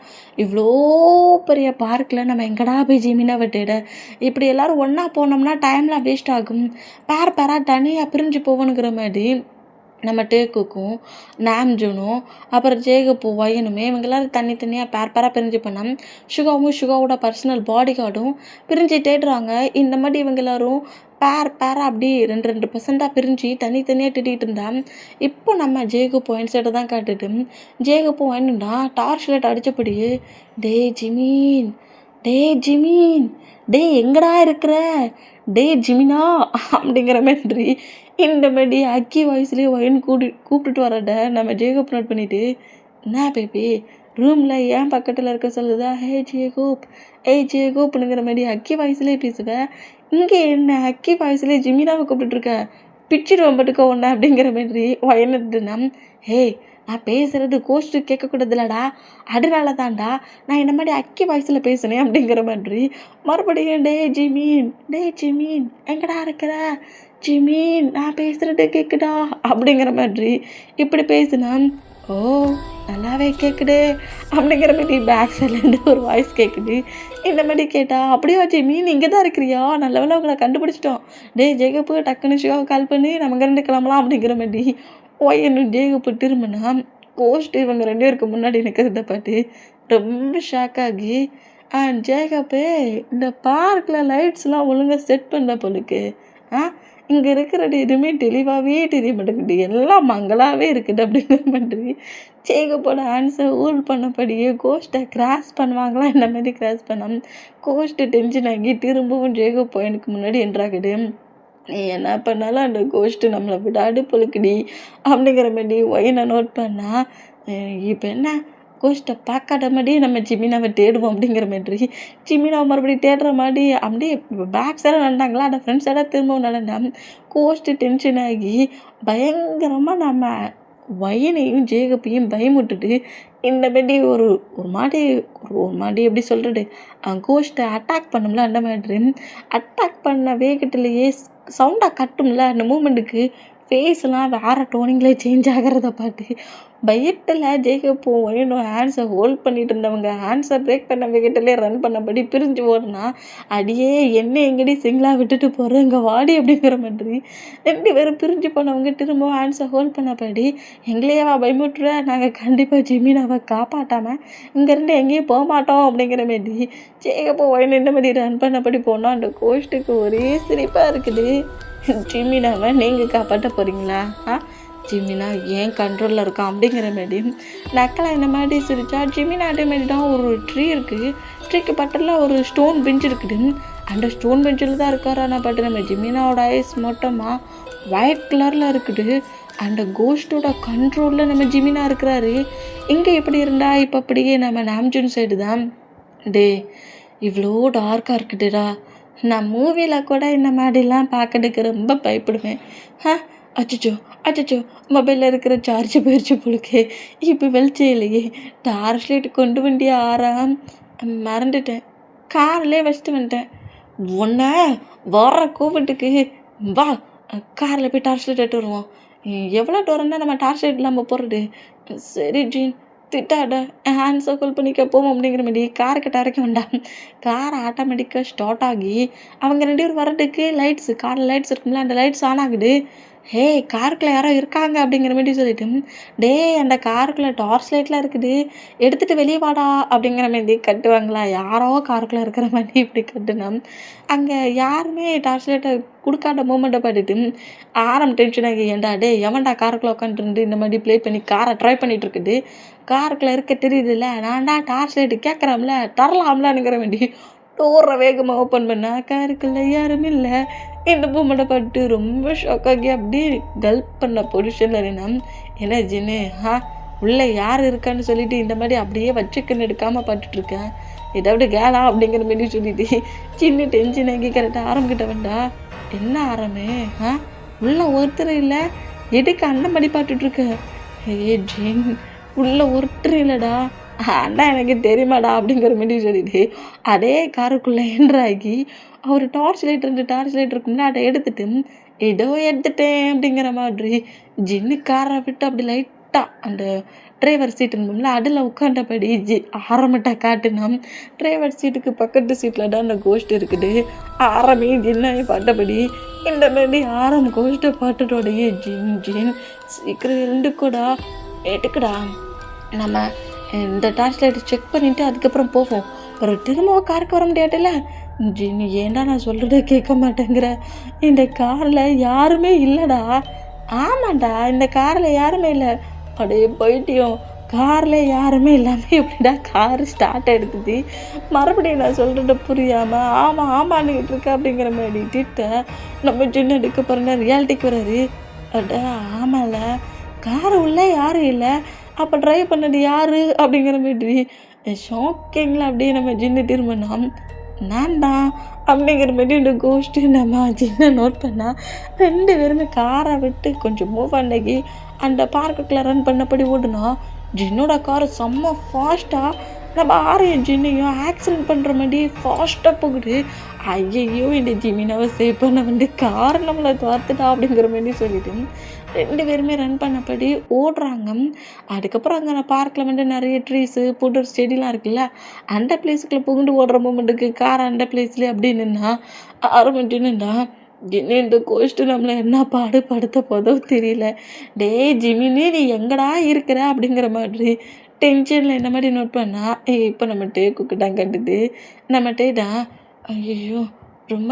இவ்வளோ பெரிய பார்க்கில் நம்ம எங்கடா போய் ஜிமினாவை தேட? இப்படி எல்லோரும் ஒன்றா போனோம்னா டைம்லாம் வேஸ்ட் ஆகும். பேராக தனியாக பிரிஞ்சு போகணுங்கிற மாதிரி நம்ம டேக்குக்கும் நாம்ஜூனும் அப்புறம் ஜேகப்பு வயனுமே இவங்க எல்லாரும் தனித்தனியாக பேராக பிரிஞ்சு பண்ணால் சுகாவோட பர்சனல் பாடி கார்டும் பிரிஞ்சு தேடுறாங்க. இந்த மாதிரி இவங்க எல்லோரும் பேராக அப்படி 2% பிரிஞ்சு தனித்தனியாக திட்டிகிட்டு இருந்தா இப்போ நம்ம ஜேகப்பு ஒயின் சைடை தான் காட்டுட்டு ஜேகப்பு ஒயின்னுடா டார்ச் லைட் அடித்தபடியே டே ஜிமீன் டே எங்கடா இருக்கிற? டே ஜிமினா அப்படிங்கிற மாதிரி இந்த மாதிரி அக்கி வாய்ஸ்லேயே ஒயின் கூப்பிட்டுட்டு வரட நம்ம ஜேகப் நோட் பண்ணிவிட்டு என்ன பேபி ரூமில் ஏன் பக்கத்தில் இருக்க சொல்லுதா? ஜேகோப்புங்கிற மாதிரி அக்கி வாய்ஸ்லேயே பேசுவேன். இங்கே என்ன அக்கி வாய்ஸ்லேயே ஜிமினாவை கூப்பிட்டுருக்க? பிச்சிடுவேன் பட்டுக்கோ ஒன்று அப்படிங்கிற மாதிரி ஒயனுட்டுனா நான் பேசுகிறது கோஸ்ட்டு கேட்கக்கூடாதுலடா, அதனால தான்டா நான் இந்த மாதிரி அக்கி வாய்ஸில் பேசுனேன் அப்படிங்கிற மாதிரி மறுபடியும் டே ஜிமீன் எங்கடா இருக்கிற? ஜிமீன் நான் பேசுகிறது கேட்குதா அப்படிங்கிற மாதிரி இப்படி பேசுனா ஓ நல்லாவே கேட்குது அப்படிங்கிற மாதிரி பேக் சைட்லேருந்து ஒரு வாய்ஸ் கேட்குது. இந்த மாதிரி கேட்டா, அப்படியா ஜெமி நீ இங்கே தான் இருக்கிறியா? நல்ல வேளை உங்களை கண்டுபிடிச்சிட்டோம். டேய் ஜேகப்பு டக்குன்னு சிவாவுக்கு கால் பண்ணி நம்ம இங்கேருந்து கிளம்பலாம் அப்படிங்கிற மாதிரி ஒய்ன்னு ஜேகப்பு திரும்பினா கோஸ்ட்டு இவங்க 2 பேருக்கு முன்னாடி நிற்கிறத பார்த்து ரொம்ப ஷாக் ஆகி, ஜேகப்பு இந்த பார்க்கில் லைட்ஸ்லாம் ஒழுங்காக செட் பண்ணல போலுக்கு. இங்கே இருக்கிறது எதுவுமே தெளிவாகவே தெரிய மாட்டேங்குது, எல்லாம் மங்களாகவே இருக்குது அப்படிங்கிற மாதிரி ஜேகப்போட ஆன்சர் ஹோல்ட் பண்ணபடியே கோஸ்ட்டை கிராஸ் பண்ணுவாங்களா இந்த மாதிரி கிராஸ் பண்ண கோஸ்ட்டு டென்ஷன் ஆகி திரும்பவும் ஜேகப் எனக்கு முன்னாடி என்ட்ராகுது. நீ என்ன பண்ணாலும் அந்த கோஸ்ட்டு நம்மளை விடாடு பொழுக்குடி அப்படிங்கிற மாதிரி ஒயினை நோட் பண்ணால் இப்போ என்ன கோஸ்ட்டை பார்க்காத மாதிரியே நம்ம ஜிமினாவை தேடுவோம் அப்படிங்கிற மாதிரி ஜிமினாவை மறுபடியும் தேடுற மாதிரி அப்படியே பேக் சைடாக நடந்தாங்களா அந்த ஃப்ரெண்ட்ஸ் சைடாக திரும்பவும் நடந்தா கோஸ்ட்டு டென்ஷன் ஆகி பயங்கரமாக நம்ம ஒயினையும் ஜேகப்பையும் பயமுட்டுட்டு இந்த மாதிரி ஒரு மாதிரி எப்படி சொல்கிறது கோஸ்ட்டை அட்டாக் பண்ணும்ல அந்த மாதிரி அட்டாக் பண்ண வேகத்திலேயே சவுண்டாக கட்டும்ல அந்த மூமெண்ட்டுக்கு ஃபேஸ்லாம் வேறு டோனிங்லேயே சேஞ்ச் ஆகிறத பார்த்து பயத்தில் ஜேகப்போ ஒயினும் ஹேண்ட்ஸை ஹோல்ட் பண்ணிட்டு இருந்தவங்க ஹேண்ட்ஸை பிரேக் பண்ண வேகத்திலே ரன் பண்ணபடி பிரிஞ்சு ஓடுனா அடியே என்ன எங்கடி சிங்கிளாக விட்டுட்டு போகிறோம் இங்கே வாடி அப்படிங்கிற மாதிரி 2 பேரும் பிரிஞ்சு போனவங்க திரும்ப ஹேண்ட்ஸை ஹோல்ட் பண்ணபடி எங்களையவா பயமுட்டுற நாங்கள் கண்டிப்பாக ஜிமினாவை காப்பாற்றாமல் இங்கேருந்து எங்கேயும் போக மாட்டோம் அப்படிங்கிற மாதிரி ஜேகப்போ ஒயின் இந்த மாதிரி ரன் பண்ணபடி போனோம். அந்த கோஸ்ட்டுக்கு ஒரே சிரிப்பாக இருக்குது. ஜிமினாவை நீங்கள் காப்பாற்ற போகிறீங்களா? ஜிமினா ஏன் கண்ட்ரோலில் இருக்கான் அப்படிங்கிற மாதிரி நக்கலை இந்த மாதிரி சிரிச்சா ஜிமினா அதே மாதிரி தான் ஒரு ட்ரீ இருக்குது, ட்ரீக்கு பக்கத்தில் ஒரு ஸ்டோன் பெஞ்ச் இருக்குது, அந்த ஸ்டோன் பெஞ்சில் தான் இருக்காரு. ஆனால் பட்டு நம்ம ஜிமினாவோட ஐஸ் மொத்தமாக ஒயிட் கலரில் இருக்குது. அந்த கோஸ்ட்டோட கண்ட்ரோலில் நம்ம ஜிமினா இருக்கிறாரு. இங்கே எப்படி இருந்தா இப்போ அப்படியே நம்ம நாம்ஜூன் சைடு தான். டே இவ்வளோ டார்க்காக இருக்குதுடா, நான் மூவியில் கூட இந்த மாதிரிலாம் பார்க்கறதுக்கு ரொம்ப பயப்படுவேன். அச்சோ மொபைலில் இருக்கிற சார்ஜ் போயிடுச்சு போலுக்கே, இப்போ வெளிச்சம் இல்லையே, டார்ச் லைட் கொண்டு வண்டியா மறந்துட்டேன், காரிலே வச்சுட்டு வந்துட்டேன். ஒன்றை வர கோவிட்டுக்கு வா காரில் போய் டார்ச் லைட் எடுத்து வருவோம். எவ்வளோ தூரம் தான் நம்ம டார்ச் லைட் இல்லாமல் போகிறது? சரி ஜீன் திட்டாட ஹேண்ட்ஸை கால் பண்ணிக்க போவோம் அப்படிங்கிற மாதிரி கார்கிட்ட இறக்க வேண்டாம். கார் ஆட்டோமேட்டிக்காக ஸ்டார்ட் ஆகி அவங்க 2 பேர் வர்றதுக்கு லைட்ஸு காரில் லைட்ஸ் இருக்கும்ல அந்த லைட்ஸ் ஆன் ஆகுது. ஹே காருக்குள்ளே யாரோ இருக்காங்க அப்படிங்கிற மாதிரி சொல்லிட்டு டே அந்த காருக்குள்ளே டார்ச் லைட்லாம் இருக்குது எடுத்துகிட்டு வெளியே வாடா அப்படிங்கிற மாதிரி கட்டுவாங்களா, யாரோ காருக்குள்ளே இருக்கிற மாதிரி இப்படி கட்டுனா அங்கே யாருமே டார்ச் லைட்டை கொடுக்காத மூமெண்ட்டை பார்த்துட்டு டென்ஷன் ஆகி ஏன்டா டே எவன்டா காருக்குள்ளே உட்காந்துருந்து இந்த மாதிரி ப்ளே பண்ணி காரை ட்ரை பண்ணிகிட்டு இருக்குது, காருக்குள்ளே இருக்க தெரியுதுல்ல, நான்டா டார்ச் லைட்டு கேட்குறாம்ல தரலாம்லான்னுங்கிற வேண்டி டோரை வேகமாக ஓப்பன் பண்ணால் காருக்குள்ளே யாருமே இல்லை. இந்த மூமெண்ட்டை பார்த்து ரொம்ப ஷாக்காகி அப்படியே கல்ப் பண்ண பொசிஷனில் இருந்தேன். என்ன ஜின்னு உள்ளே யார் இருக்கான்னு சொல்லிட்டு இந்த மாதிரி அப்படியே வச்சுக்கன்னு எடுக்காமல் பார்த்துட்ருக்கேன், ஏதாவது கேளா அப்படிங்கிற மாதிரி சொல்லிட்டு சின்ன டென்ஷன் ஆகி கரெக்டாக ஆரம்பிக்கிட்ட வேண்டா. என்ன ஆரம்பே உள்ள ஒருத்தர் இல்லை, எதுக்கு அந்த மாதிரி பார்த்துட்ருக்க? ஏ ஜின் உள்ள ஒருத்தர் இல்லைடா, அண்ணா எனக்கு தெரியுமாடா அப்படிங்கிற மாதிரி சொல்லிட்டு அதே காருக்குள்ளே என்ட்ராகி அவர் டார்ச் லைட் இருக்கும்ல அதை எடுத்துட்டு ஏதோ எடுத்துட்டேன் அப்படிங்கிற மாதிரி ஜின்னு காரை விட்டு அப்படி லைட்டாக அந்த டிரைவர் சீட் இருந்தோம்ல அதில் உட்காண்டபடி ஆரம்பிட்டா காட்டுனா டிரைவர் சீட்டுக்கு பக்கத்து சீட்டில் தான் அந்த கோஸ்ட் இருக்குது. ஆரம்பி ஜின்னை பார்த்தபடி இந்த மாதிரி கோஸ்ட்டை பாட்டுட்டோடையே ஜின் சீக்கிரம் எழுந்துக்கூடா எட்டுக்குடா, நம்ம இந்த டார்ச் லைட்டை செக் பண்ணிவிட்டு அதுக்கப்புறம் போவோம், ஒரு திரும்பவும் காருக்கு வர முடியாதுல்ல. ஜின்னு ஏன்டா நான் சொல்கிறத கேட்க மாட்டேங்கிற, இந்த காரில் யாருமே இல்லைடா. ஆமாண்டா இந்த காரில் யாருமே இல்லை. அப்படியே போயிட்டியும் காரில் யாருமே இல்லாமல் எப்படிடா காரு ஸ்டார்ட் எடுத்துது? மறுபடியும் நான் சொல்கிறத புரியாமல் ஆமான்னுக்கிட்டு இருக்கா அப்படிங்கிற மாதிரி திட்ட நம்ம ஜின்னு எடுக்க போகிறேன்னா ரியாலிட்டிக்கு வராரு. அடா ஆமாம்ல காரு உள்ளே யாரும் இல்லை, அப்போ ட்ரைவ் பண்ணது யார் அப்படிங்கிற மாதிரி ஷாக்கிங்கில் அப்படியே நம்ம ஜின்னு திரும்பினா நான் தான் அப்படிங்கிற மாதிரி இந்த கோஸ்ட்டு நம்ம ஜின்னை நோட் பண்ணால் 2 பேருமே காரை விட்டு கொஞ்சம் மூவ் பண்ணி அந்த பார்க்குக்குள்ளே ரன் பண்ணபடி ஓடுனா ஜின்னோட கார் செம்ம ஃபாஸ்ட்டாக நம்ம ஆரையும் ஜின்னையும் ஆக்சிடென்ட் பண்ணுற மாதிரி ஃபாஸ்ட்டாக போகுது. ஐயையோ இந்த ஜிமினாவை சேவ் பண்ண கார் நம்மளை பார்த்துட்டா அப்படிங்கிற மாதிரி சொல்லிட்டு 2 பேருமே ரன் பண்ணபடி ஓடுறாங்க. அதுக்கப்புறம் அங்கே நான் பார்க்கில் நிறைய ட்ரீஸு புதர் செடிலாம் இருக்குல்ல, அந்த பிளேஸுக்குள்ளே புகுண்டு ஓடுற மூமெண்ட்டுக்கு கார் அந்த பிளேஸ்லேயே அப்படின்னுன்னா ஆரம்பிச்சுன்னுடா. இன்னும் இந்த கோஸ்ட்டு நம்மளை என்ன பாடுபடுத்த போதோ தெரியல. டேய் ஜிமினி நீ எங்கடா இருக்கிற அப்படிங்கிற மாதிரி டென்ஷனில் என்ன மாதிரி நோட் பண்ணா இப்போ நம்ம டேக்குக்கு தான் கட்டுது. நம்ம டேடா ஐயோ ரொம்ப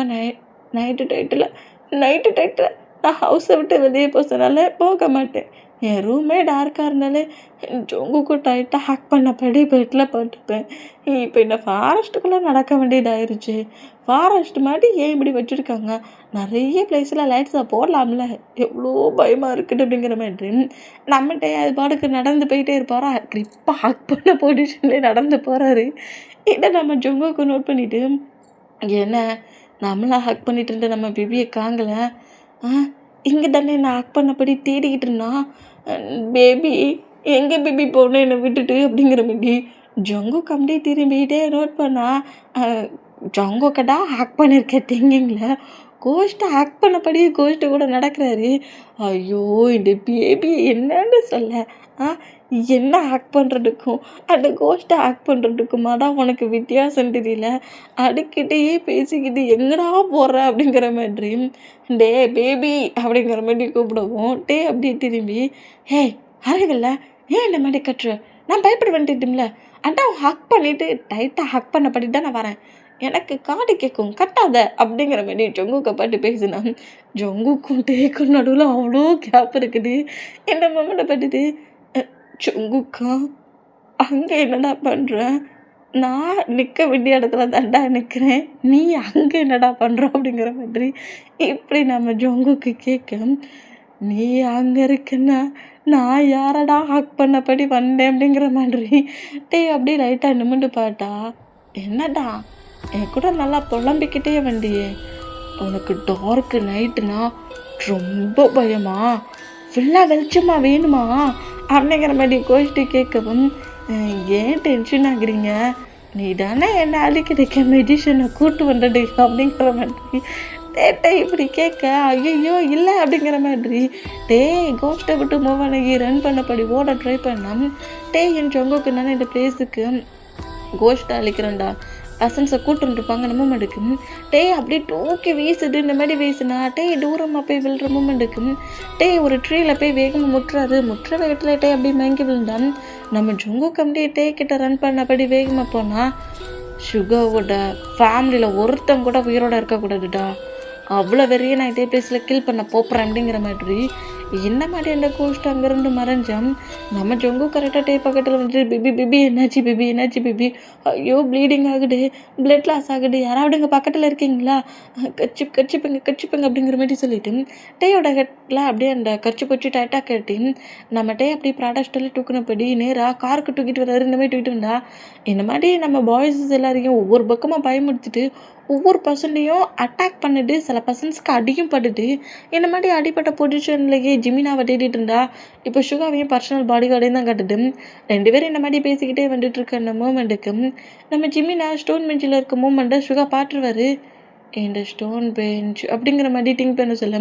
நைட்டு டைட்டில் நான் ஹவுஸை விட்டு வெளியே போக சொன்னாலே போக மாட்டேன். என் ரூமே டார்க்காக இருந்தாலே ஜொங்குக்கு டைட்டாக ஹேக் பண்ணபடி பெட்டில் போட்டுப்பேன். இப்போ இந்த ஃபாரஸ்ட்டுக்குள்ளே நடக்க வேண்டியதாயிருச்சு. ஃபாரஸ்ட் மாதிரி ஏன் இப்படி வச்சுருக்காங்க? நிறைய பிளேஸில் லைட்ஸை போடலாம்ல, எவ்வளோ பயமாக இருக்குது அப்படிங்கிற மாதிரி நம்மகிட்ட அது பாட்டுக்கு நடந்து போயிட்டே இருப்பாரா, கிரிப்பாக ஹேக் பண்ண பொசிஷன்லேயே நடந்து போகிறாரு. இதை நம்ம ஜொங்குக்கு நோட் பண்ணிவிட்டு என்ன நம்மளாம் ஹேக் பண்ணிட்டு இருந்த நம்ம பிபியை காங்கலை, இங்கே தானே நான் ஹேக் பண்ணபடி தேடிக்கிட்டு இருந்தான். பேபி எங்கே பேபி போகணும் என்னை விட்டுட்டு அப்படிங்கிற மாதிரி ஜங்கு கம்பி திரும்பிகிட்டே நோட் பண்ணா. ஜங்குக்கடா ஹேக் பண்ணியிருக்கேன் திங்கிங்கில் கோஸ்ட்டை ஹேக் பண்ணபடி கோஸ்ட்டு கூட நடக்கிறாரு. ஐயோ இந்த பேபி என்னன்னு சொல்ல, என்ன ஹேக் பண்ணுறதுக்கும் அந்த கோஸ்ட்டை ஹேக் பண்ணுறதுக்குமா தான் உனக்கு வித்தியாசம் தெரியல. அடுக்கிட்டேயே பேசிக்கிட்டு எங்கடா போடுற அப்படிங்கிற மாதிரி டே பேபி அப்படிங்கிற மாதிரி கூப்பிடுவோம். டே அப்படி திரும்பி ஹே அறிவில்ல ஏன் இந்த மாதிரி கட்டுற, நான் பயப்பட வேண்டியதும்ல, அதான் ஹேக் பண்ணிவிட்டு டைட்டாக ஹேக் பண்ணபடி தான் நான் வரேன், எனக்கு காடு கேட்கும் கட்டாத அப்படிங்கிற மாதிரி ஜொங்குக்கை பாட்டு பேசினான். ஜொங்குக்கும் டேக்கும் நடுவில் அவ்வளோ கேப் இருக்குது. என்ன மம்மனை பார்த்துட்டு ஜொங்குக்கா அங்கே என்னடா பண்ணுற, நான் நிற்க வேண்டிய இடத்துல தாண்டா நிற்கிறேன், நீ அங்கே என்னடா பண்ணுற அப்படிங்கிற மாதிரி இப்படி நம்ம ஜொங்குக்கு கேட்க, நீ அங்கே இருக்குன்னா நான் யாரடா ஹேக் பண்ணபடி வந்தேன் அப்படிங்கிற மாதிரி டே அப்படியே லைட்டாக நிமிண்டு பாட்டா. என்னடா என் கூட நல்லா புலம்பிக்கிட்டே வண்டியே, உனக்கு டார்க்கு நைட்டுனா ரொம்ப பயமா, ஃபுல்லாக வெளிச்சமாக வேணுமா அப்படிங்கிற மாதிரி கோஷ்டி கேட்கவும் ஏன் டென்ஷன் ஆகுறீங்க, நீ தானே என்ன அழிக்கிறீங்க மெடிஷனை கூட்டு வந்தது அப்படிங்கிற மாதிரி டேட்டை இப்படி கேட்க ஐயோ இல்லை அப்படிங்கிற மாதிரி டே கோஸ்ட்டை விட்டு மூவ் ஆகி ரன் பண்ணபடி ஓட ட்ரை பண்ணான். டே என் ஜொங்குக்கு நான் இந்த பிளேஸுக்கு கோஸ்ட்டை அழிக்கிறேன்டா, பசன்ஸை கூட்டுருப்பாங்க நம்ம மூமெண்ட்டுக்கு டே அப்படியே தூக்கி வீசுது. இந்த மாதிரி வீசுனா டே தூரமாக போய் விழுற மூமெண்ட்டுக்கு டே ஒரு ட்ரீயில் போய் வேகமாக முட்டுற வேகத்தில் டே அப்படியே மயங்கி விழுந்தான். நம்ம ஜொங்குக்கு அப்படியே டே கிட்ட ரன் பண்ணபடி வேகமாக போனால் சுகாவோட ஃபேமிலியில் ஒருத்தங்க கூட உயிரோட இருக்கக்கூடாதுடா, அவ்வளோ வெறிய நான் இதே பிளேஸில் கில் பண்ண போப்புறேன் அப்படிங்கிற மாதிரி என்ன மாதிரி அந்த கோஸ்ட் அங்கேருந்து மறைஞ்சான். நம்ம ஜொங்கு கரெக்டாக டே பக்கத்தில் வந்துட்டு பிபி என்னாச்சு பிபி ஐயோ ப்ளீடிங் ஆகுது, பிளட் லாஸ் ஆகுது, யாராவது இங்கே பக்கத்தில் இருக்கீங்களா, கச்சிப்புங்க அப்படிங்கிற மாதிரி சொல்லிட்டு டேயோட ஹெட்டில் அப்படியே அந்த கச்சி பொச்சி டைட்டாக கட்டி நம்ம டே அப்படியே ப்ராடக்டில் தூக்குனபடி நேராக காருக்கு தூக்கிட்டு வர்றாரு. இந்த மாதிரி தூக்கிட்டு வந்தா இந்த மாதிரி நம்ம பாய்ஸஸ் எல்லாரையும் ஒவ்வொரு பக்கமாக பயமுடுத்திட்டு ஒவ்வொரு பர்சன்டையும் அட்டாக் பண்ணிட்டு சில பர்சன்ஸ்க்கு அடியும் பட்டுட்டு இந்த மாதிரி அடிப்பட்ட பொசிஷன்லேயே ஜிமினாவை தேடிட்டு இருந்தா. இப்போ சுகாவையும் பர்சனல் பாடி கார்டையும் தான் கட்டுது. 2 பேரும் இந்த மாதிரி பேசிக்கிட்டே வந்துட்டு இருக்க அந்த மூமெண்ட்டுக்கு நம்ம ஜிமினா ஸ்டோன் பெஞ்சில் இருக்க மூமெண்ட்டை சுகா பாட்டுருவார். இந்த ஸ்டோன் பெஞ்ச் அப்படிங்கிற மாதிரி திங்க் பண்ண சொல்ல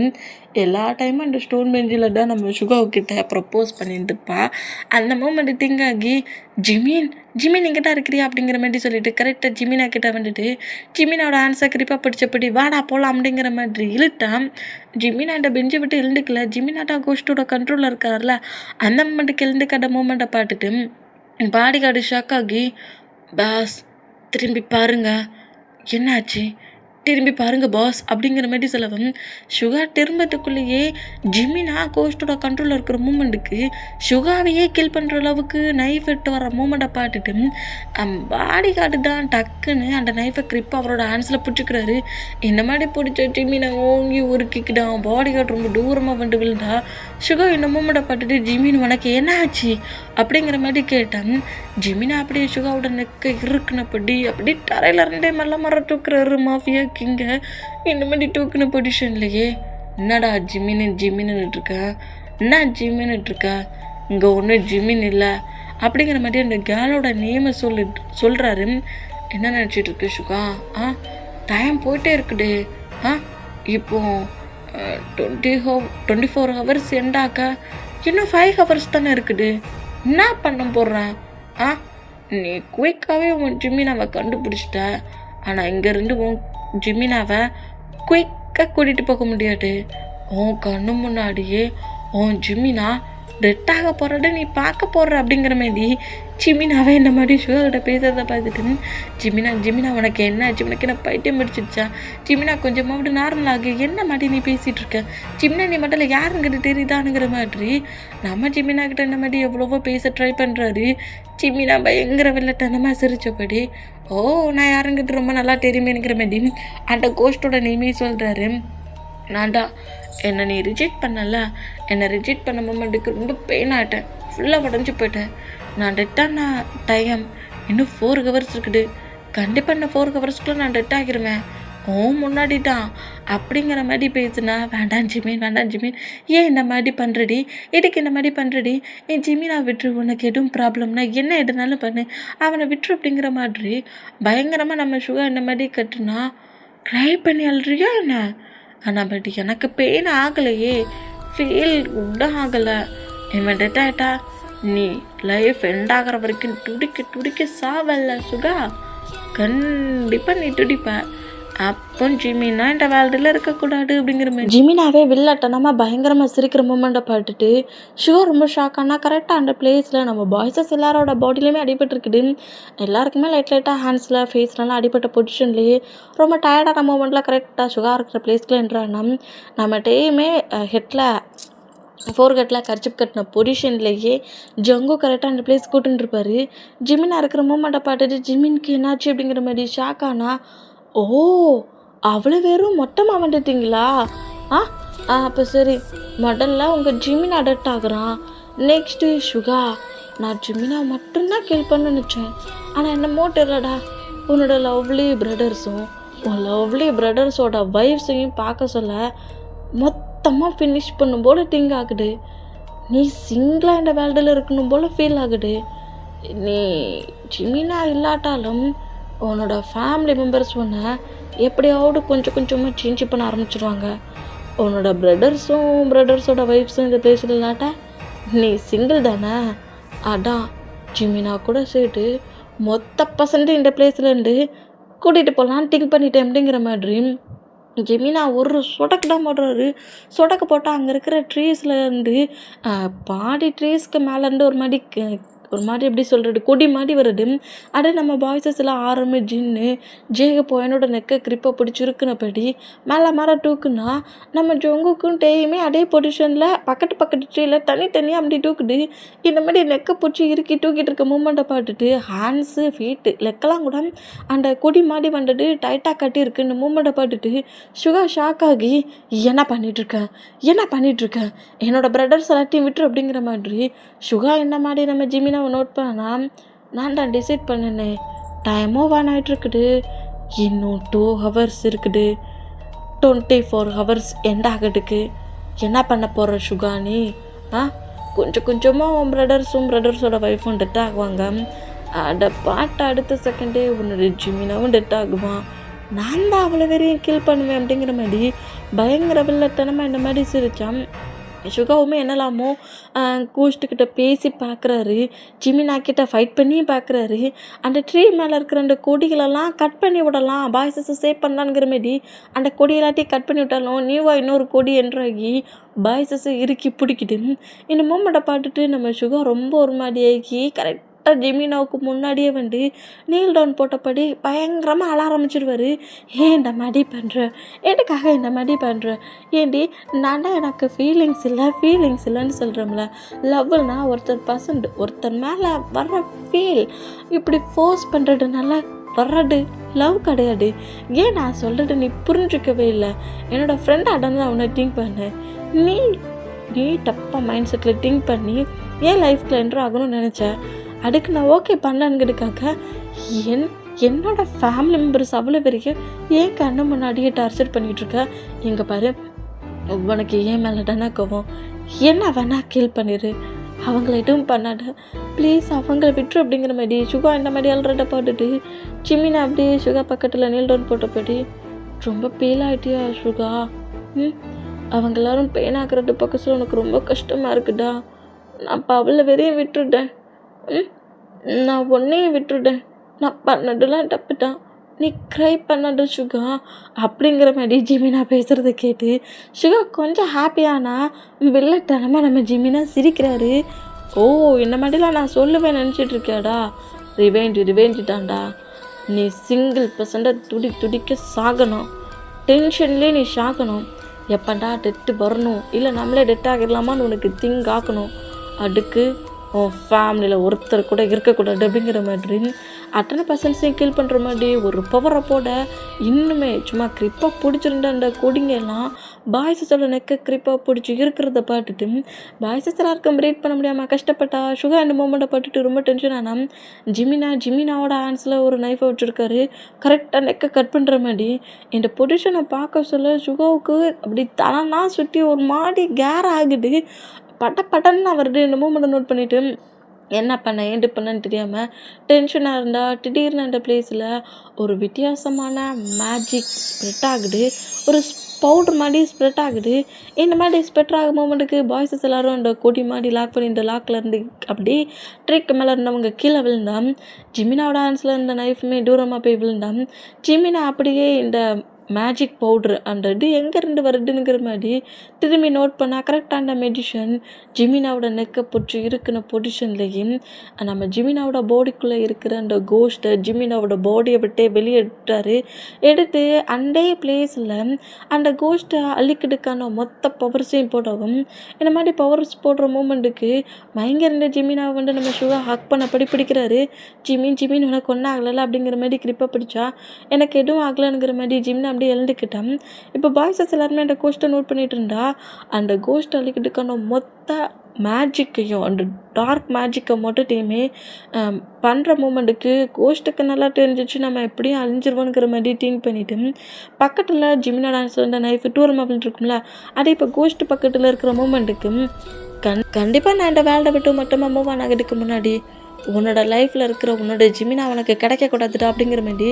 எல்லா டைமும் இந்த ஸ்டோன் பெஞ்சில் தான் நம்ம சுகாவுக்கிட்ட ப்ரப்போஸ் பண்ணிட்டுப்பா. அந்த மூமெண்ட்டு திங்க் ஆகி ஜிமின் எங்கிட்ட இருக்கிறியா அப்படிங்கிற மாதிரி சொல்லிட்டு கரெக்டாக ஜிமினா கிட்ட வந்துட்டு ஜிமினாவோட ஆன்சர் கிரிப்பாக படித்தபடி வாடா போகலாம் அப்படிங்கிற மாதிரி இழுட்டான். ஜிமினாட்ட பெஞ்சை விட்டு எழுந்துக்கல, ஜிமினாட்டா கோஸ்ட்டோட கண்ட்ரோலில் இருக்கார்ல அந்த மூமெண்ட்டுக்கு எழுந்துக்காத மூமெண்ட்டை பார்த்துட்டு பாடி கார்டு ஷாக் ஆகி பாஸ் திரும்பி பாருங்க என்னாச்சு, திரும்பி பாருங்கள் பாஸ் அப்படிங்கிற மாதிரி சொல்லவும் சுகா திரும்பத்துக்குள்ளேயே ஜிமினா கோஸ்ட்டோட கண்ட்ரோலில் இருக்கிற மூமெண்ட்டுக்கு சுகாவையே கில் பண்ணுற அளவுக்கு நைஃப் எட்டு வர மூமெண்ட்டை பார்த்துட்டு பாடி கார்டு தான் டக்குன்னு அந்த நைஃபை கிரிப்பாக அவரோட ஹேண்ட்ஸில் பிடிச்சிக்கிறாரு. இந்த மாதிரி பிடிச்ச ஜிமினை ஓங்கி உருக்கிக்கிட்டான். பாடி கார்டு ரொம்ப தூரமாக வந்து விழுந்தா சுகா இந்த மூமெண்ட்டை பார்த்துட்டு ஜிமின் உனக்கு என்ன ஆச்சு அப்படிங்கிற மாதிரி கேட்டான். ஜிமினா அப்படியே சுகாவோட நெக்கை இருக்குனப்படி அப்படியே தரையில் 2 மர தூக்குறாரு மாஃபியா கிங்க. இந்த மாதிரி தூக்குன பொசிஷன்லையே என்னடா ஜிமின்னு இருக்கா, என்ன ஜிமின்னு இருக்கா, இங்கே ஒன்றும் ஜிமின் இல்லை அப்படிங்கிற மாதிரி அந்த கேர்ளோட நேமை சொல்கிறாரு. என்ன நினச்சிட்டு இருக்கு சுகா? டைம் போயிட்டே இருக்குடு. இப்போ 24 ஹவர்ஸ் எண்டாக்க இன்னும் 5 ஹவர்ஸ் தானே இருக்குது. என்ன பண்ண போடுறேன்? நீ குயிக்காகவே உன் ஜிமினாவை கண்டுபிடிச்சிட்ட. ஆனால் இங்கேருந்து உன் ஜிமினாவை குயிக்காக கூட்டிகிட்டு போக முடியாது. உன் கண்ணு முன்னாடியே உன் ஜிமினா டெட்டாக போகிறத நீ பார்க்க போடுற அப்படிங்கிற மாதிரி ஜிமினாவே இந்த மாதிரி சுகாக்கிட்ட பேசுறதை பார்த்துட்டு, ஜிமினா உனக்கு என்ன ஆச்சு? உனக்கு என்ன பைத்தியம் பிடிச்சிருச்சா? ஜிமினா கொஞ்சமாவது நார்மல் ஆகு. என்ன மாதிரி நீ பேசிகிட்டு இருக்க? ஜிமினா நீ மட்டும் யாருங்கிட்ட தெரியுதானுங்கிற மாதிரி நம்ம ஜிமினா கிட்ட இந்த மாதிரி எவ்வளவோ பேச ட்ரை பண்ணுறாரு. ஜிமினா பயங்கர வெள்ளத்தனமாக சிரிச்சபடி, நான் யாருங்கிட்ட ரொம்ப நல்லா தெரியுமேங்கிற மாதிரி அந்த கோஸ்டோட நேமே சொல்கிறாரு. நான்டா என்னை நீ ரிஜெக்ட் பண்ணல. என்னை ரிஜெக்ட் பண்ண மூமெண்ட்டுக்கு ரொம்ப பெயின் ஆகிட்டேன். ஃபுல்லாக உடஞ்சி போயிட்டேன். நான் டெட்டான டைம் இன்னும் 4 ஹவர்ஸ் இருக்குது. கண்டிப்பாக இந்த 4 ஹவர்ஸ்க்குள்ளே நான் டெட் ஆகிருவேன். முன்னாடி தான் அப்படிங்கிற மாதிரி பேசுனா, வேண்டாம் ஜிமின், ஏன் இந்த மாதிரி பண்ணுறடி? எதுக்கு இந்த மாதிரி பண்ணுறடி? என் ஜிமினா விட்டுரு. உனக்கு எதுவும் ப்ராப்ளம்னா என்ன எதுனாலும் பண்ணு, அவனை விட்டுரு அப்படிங்கிற மாதிரி பயங்கரமாக நம்ம சுகா இந்த மாதிரி கட்டுனா ட்ரை பண்ணி அழுறியா என்ன? ஆனால் பட் எனக்கு பெயின் ஆகலையே, ஃபீல் உண்டும் ஆகலை. இவன் டெட் ஆகிட்டா நீ லைஃப் எண்ட் ஆகிற வரைக்கும் துடிக்க சாவல்ல சுகா. கண்டிப்பாக நீ துடிப்ப. அப்போ ஜிமினா இந்த வேல்டில் இருக்கக்கூடாது அப்படிங்கிற மாதிரி ஜிமினாவே வில்லட்டனமாக பயங்கரமாக சிரிக்கிற மூமெண்ட்டை பார்த்துட்டு ஷுகா ரொம்ப ஷாக். ஆனால் கரெக்டாக அந்த பிளேஸில் நம்ம பாய்ஸஸ் எல்லாரோட பாடியிலையுமே அடிபட்டுருக்குது. எல்லாருக்குமே லைட்டாக ஹேண்ட்ஸில் ஃபேஸ்லலாம் அடிபட்ட பொசிஷன்லேயே ரொம்ப டயர்டான மூமெண்ட்டில் கரெக்டாக ஷுகா இருக்கிற பிளேஸ்க்குள்ள என்றான்னா நம்ம டேயுமே ஹெட்டில் ஃபோர்கட்டில் கர்ச்சிப் கட்டின பொசிஷன்லேயே ஜங்கு கரெக்டாக அந்த பிளேஸ் கூட்டுருப்பாரு. ஜிமினா இருக்கிற மூமெண்ட்டை பார்த்துட்டு ஜிமினுக்கு என்னாச்சு அப்படிங்கிற மாதிரி ஷாக். ஆனால் அவ்வளோ பேரும் மொத்தமாக வந்துட்டீங்களா? அப்போ சரி, முதல்ல உங்கள் ஜிமினா அடப்ட் ஆகுறான். நெக்ஸ்ட்டு சுகா. நான் ஜிமினா மட்டும்தான் கேள் பண்ண நினச்சேன். ஆனால் என்னமோ தெரியலடா, உன்னோட லவ்லி பிரதர்ஸும் உன் லவ்லி பிரதர்ஸோட வைஃப்ஸையும் பார்க்க சொல்ல மொத்தமாக ஃபினிஷ் பண்ணும் போல் திங்க் ஆகுது. நீ சிங்கிளாக இந்த வேல்டில் இருக்கணும் போல் ஃபீல் ஆகுது. நீ ஜிமினா இல்லாட்டாலும் உன்னோட ஃபேமிலி மெம்பர்ஸ் உன்னை எப்படியாவது கொஞ்சமாக சேஞ்ச் பண்ண ஆரம்பிச்சிடுவாங்க. உன்னோட பிரதர்ஸோட ஒய்ஃப்ஸும் இந்த பிளேஸில் இல்லாட்டா நீ சிங்கிள் தானே. அதான் ஜிமினா கூட சேர்த்து மொத்த பசங்க இந்த பிளேஸ்லேருந்து கூட்டிகிட்டு போகலான்னு திங்க் பண்ணிட்டேன் அப்படிங்கிற மாதிரி ஜிமினா ஒரு சொடக்கு தான் போடுறாரு. சொடக்கு போட்டால் அங்கே இருக்கிற ட்ரீஸ்லேருந்து பாடி ட்ரீஸ்க்கு மேலேருந்து ஒரு மாதிரி எப்படி சொல்கிறது, கொடி மாதிரி வருது. அதே நம்ம பாய்ஸஸ் எல்லாம் ஆரம்பி ஜின்னு ஜேக போயனோட நெக்கை கிரிப்பை பிடிச்சிருக்குனபடி மேலே தூக்குனா நம்ம ஜொங்குக்கும் டேயுமே அதே பொசிஷனில் பக்கத்து ட்ரீல தனித்தனியாக அப்படி தூக்குது. இந்த மாதிரி நெக்கை பிடிச்சி இறுக்கி தூக்கிட்டு இருக்க மூமெண்ட்டை பார்த்துட்டு ஹேண்ட்ஸு ஃபீட்டு லெக்கெல்லாம் கூட அந்த கொடி மாதிரி வந்துட்டு டைட்டாக கட்டியிருக்கு. இந்த மூமெண்ட்டை பார்த்துட்டு சுகா ஷாக் ஆகி என்ன பண்ணிகிட்ருக்கேன் என்னோடய பிரதர்ஸ் எல்லாத்தையும் விட்டுரு அப்படிங்கிற மாதிரி சுகா என்ன மாதிரி நம்ம ஜிமினாவை நோட் பண்ணா, நான் தான் டிசைட் பண்ணினேன். டைமும் வான் ஆகிட்டுருக்குது. இன்னும் 2 ஹவர்ஸ் இருக்குது. 24 ஹவர்ஸ் எண்ட் ஆகிட்டுக்கு. என்ன பண்ண போகிற சுகா நீ? கொஞ்சமாக உன் பிரதர்ஸோட ஒய்ஃபும் டெட் ஆகுவாங்க. அதை பாட்டு அடுத்த செகண்டே உன்னோட ஜிமினாவும் டெட் ஆகுவான். நான் தான் அவ்வளோ வரையும் கில் பண்ணுவேன் அப்படிங்கிற மாதிரி பயங்கர வில்லத்தனமாக இந்த மாதிரி சிரித்தான். சுகாவுமே என்னலாமோ கூஸ்ட்டுக்கிட்ட பேசி பார்க்குறாரு. ஜிமினா கிட்ட ஃபைட் பண்ணி பார்க்குறாரு. அந்த ட்ரீ மேலே இருக்கிற அந்த கொடிகளெல்லாம் கட் பண்ணி விடலாம், பாய்ஸஸை சேவ் பண்ணலாங்கிற மாதிரி அந்த கொடி எல்லாத்தையும் கட் பண்ணி விட்டாலும் நியூவாக இன்னொரு கொடி என்றாகி பாய்ஸஸை இறுக்கி பிடிக்கிட்டு இந்த மூமெண்ட்டை பார்த்துட்டு நம்ம சுகா ரொம்ப ஒரு மாதிரியாகி கரெக்டாக ஜிமினாவுக்கு முன்னாடியே வந்து நீல் டவுன் போட்டபடி பயங்கரமாக அழ ஆரம்பிச்சிடுவார். ஏன் இந்த மாதிரி பண்ணுற? எதுக்காக இந்த மாதிரி பண்ணுற? ஏண்டி நான் தான் எனக்கு ஃபீலிங்ஸ் இல்லைன்னு சொல்கிறோம்ல. லவ்னா ஒருத்தர் மேலே வர்ற ஃபீல் இப்படி ஃபோர்ஸ் பண்ணுறதுனால வர்றது லவ் கிடையாது. ஏன் நான் சொல்கிறது நீ புரிஞ்சிக்கவே இல்லை. என்னோடய ஃப்ரெண்ட் அடம் தான் அவனை திங்க் பண்ணேன். நீ தப்பாக மைண்ட் செட்டில் திங்க் பண்ணி ஏன் லைஃப்பில் என்ட்ரு ஆகணும்னு நினச்சேன். அதுக்கு நான் ஓகே பண்ணலான்ங்கிறதுக்காக என்னோட ஃபேமிலி மெம்பர்ஸ் அவ்வளோ வரைக்கும் ஏன் கண்ணு முன்னாடியே டார்ச்சர் பண்ணிகிட்ருக்க. இங்கே பாரு, உனக்கு ஏன் மேலே தானே கோவம், என்ன வேணா கில் பண்ணிடு. அவங்கள எதுவும் பண்ணாத ப்ளீஸ், அவங்கள விட்டுரு அப்படிங்கிற மாதிரி சுகா இந்த மாதிரி அல்றட்ட போட்டுட்டு ஜிமினா அப்படியே சுகா பக்கத்தில் நீல் டவுன் போட்டபடி, ரொம்ப பெயிலாகிட்டியா சுகா? அவங்க எல்லாரும் பெயின் ஆக்குறது பக்கத்தில் உனக்கு ரொம்ப கஷ்டமாக இருக்குடா. நான் இப்போ அவளை வெறியும் விட்டுட்டேன். நான் உன்னையும் விட்டுட்டேன். நான் பண்ணதெல்லாம் தப்பு தான். நீ க்ரை பண்ணாத சுகா அப்படிங்கிற மாதிரி ஜிமினா பேசுகிறத கேட்டு சுகா கொஞ்சம் ஹாப்பியானா வில்லத்தனமாக நம்ம ஜிமினா சிரிக்கிறாரு. ஓ, இந்த மாதிரிலாம் நான் சொல்லுவேன் நினச்சிட்டு இருக்கியாடா? ரிவேஞ்சு தான்டா. நீ சிங்கிள்% துடிக்க சாகணும். டென்ஷன்லேயே நீ சாகணும். எப்படா டெத்து வரணும், இல்லை நம்மளே டெத் ஆகிடலாமான்னு உனக்கு திங்க் ஆக்கணும். அதுக்கு உன் ஃபேமிலியில் ஒருத்தர் கூட இருக்கக்கூடாது அப்படிங்கிற மாதிரி அத்தனை பர்சன்ட்ஸையும் கீல் பண்ணுற மாதிரி ஒரு பவரை போட இன்னுமே சும்மா கிரிப்பாக பிடிச்சிருந்த அந்த கொடிங்கெல்லாம் பாய்ஸஸோட நெக்க கிரிப்பாக பிடிச்சி இருக்கிறத பார்த்துட்டு பாய்ஸஸ் எல்லாருக்கும் பிரேக் பண்ண முடியாமல் கஷ்டப்பட்டா சுகா அந்த மூமெண்ட்டை பார்த்துட்டு ரொம்ப டென்ஷன் ஆனால் ஜிமினாவோட ஹேண்ட்ஸில் ஒரு நைஃபை வச்சுருக்காரு. கரெக்டாக நெக்கை கட் பண்ணுற மாதிரி இந்த பொசிஷனை பார்க்க சொல்ல சுகாவுக்கு அப்படி தலைனா சுற்றி ஒரு மாதிரி கேர் ஆகுது. பட்டன்னு வருது. இந்த மூமெண்ட்டை நோட் பண்ணிவிட்டு என்ன பண்ண ஏண்டு பண்ணன்னு தெரியாமல் டென்ஷனாக இருந்தால் திடீர்னு அந்த பிளேஸில் ஒரு வித்தியாசமான மேஜிக் ஸ்ப்ரெட் ஆகுது. ஒரு பவுட்ரு மாதிரி ஸ்ப்ரெட் ஆகுது. இந்த மாதிரி ஸ்ப்ரெட் ஆகும் மூமெண்ட்டுக்கு பாய்ஸஸ் எல்லோரும் அந்த கொடி மாதிரி லாக் பண்ணி இந்த லாக்கில் இருந்து அப்படி ட்ரிக்கு மேலே இருந்தவங்க கீழே விழுந்தான். ஜிமினாவோட ஹேண்ட்ஸில் இருந்த நைஃபுமே தூரமாக போய் விழுந்தான். ஜிமினா அப்படியே இந்த மேஜிக் பவுட்ரு அந்த இது எங்கேருந்து வருதுங்கிற மாதிரி திரும்பி நோட் பண்ணால் கரெக்டாக அந்த மெடிஷன் ஜிமினாவோட நெக்கை பிடிச்சி இருக்கிற பொசிஷன்லேயும் நம்ம ஜிமினாவோட பாடிக்குள்ளே இருக்கிற அந்த கோஸ்ட்டை ஜிமினாவோட பாடியை விட்டே வெளியே எடுத்து அந்த பிளேஸில் அந்த கோஸ்ட்டை அழிக்கிறதுக்கான மொத்த பவர்ஸையும் போடவும் இந்த மாதிரி பவர்ஸ் போடுற மூமெண்ட்டுக்கு பயங்கர ஜிமினாவை நம்ம சுகா ஹக் பண்ண பிடிக்கிறாரு. ஜிமின் உனக்கு ஒன்றும் ஆகலை அப்படிங்கிற மாதிரி கிரிப்பாக பிடிச்சா எனக்கு எதுவும் ஆகலைங்கிற மாதிரி ஜிமினா அப்படியே எழுந்துக்கிட்டேன். இப்போ பாய்ஸஸ் எல்லாருமே அந்த கோஸ்ட்டை நோட் பண்ணிட்டு இருந்தா அந்த கோஸ்ட் அழிக்கிறதுக்கான மொத்த மேஜிக்கையும் அந்த டார்க் மேஜிக்கை மொத்தத்தையுமே பண்ணுற மூமெண்ட்டுக்கு கோஸ்ட்டுக்கு நல்லா தெரிஞ்சிச்சு நம்ம எப்படியும் அழிஞ்சிருவோங்கிற மாதிரி திங்க் பண்ணிவிட்டு பக்கத்தில் ஜிமினா டான்ஸ் அந்த நைஃப் டூரம் அப்படின்னு இருக்கும்ல அதே இப்போ கோஸ்ட்டு பக்கத்தில் இருக்கிற மூமெண்ட்டுக்கு கண்டிப்பாக நான் இந்த வேலை விட்டு மட்டுமா மூவ் ஆகிறதுக்கு முன்னாடி உன்னோட லைஃப்பில் இருக்கிற உன்னோட ஜிமினா அவனுக்கு கிடைக்கக்கூடாதுடா அப்படிங்கிற மாதிரி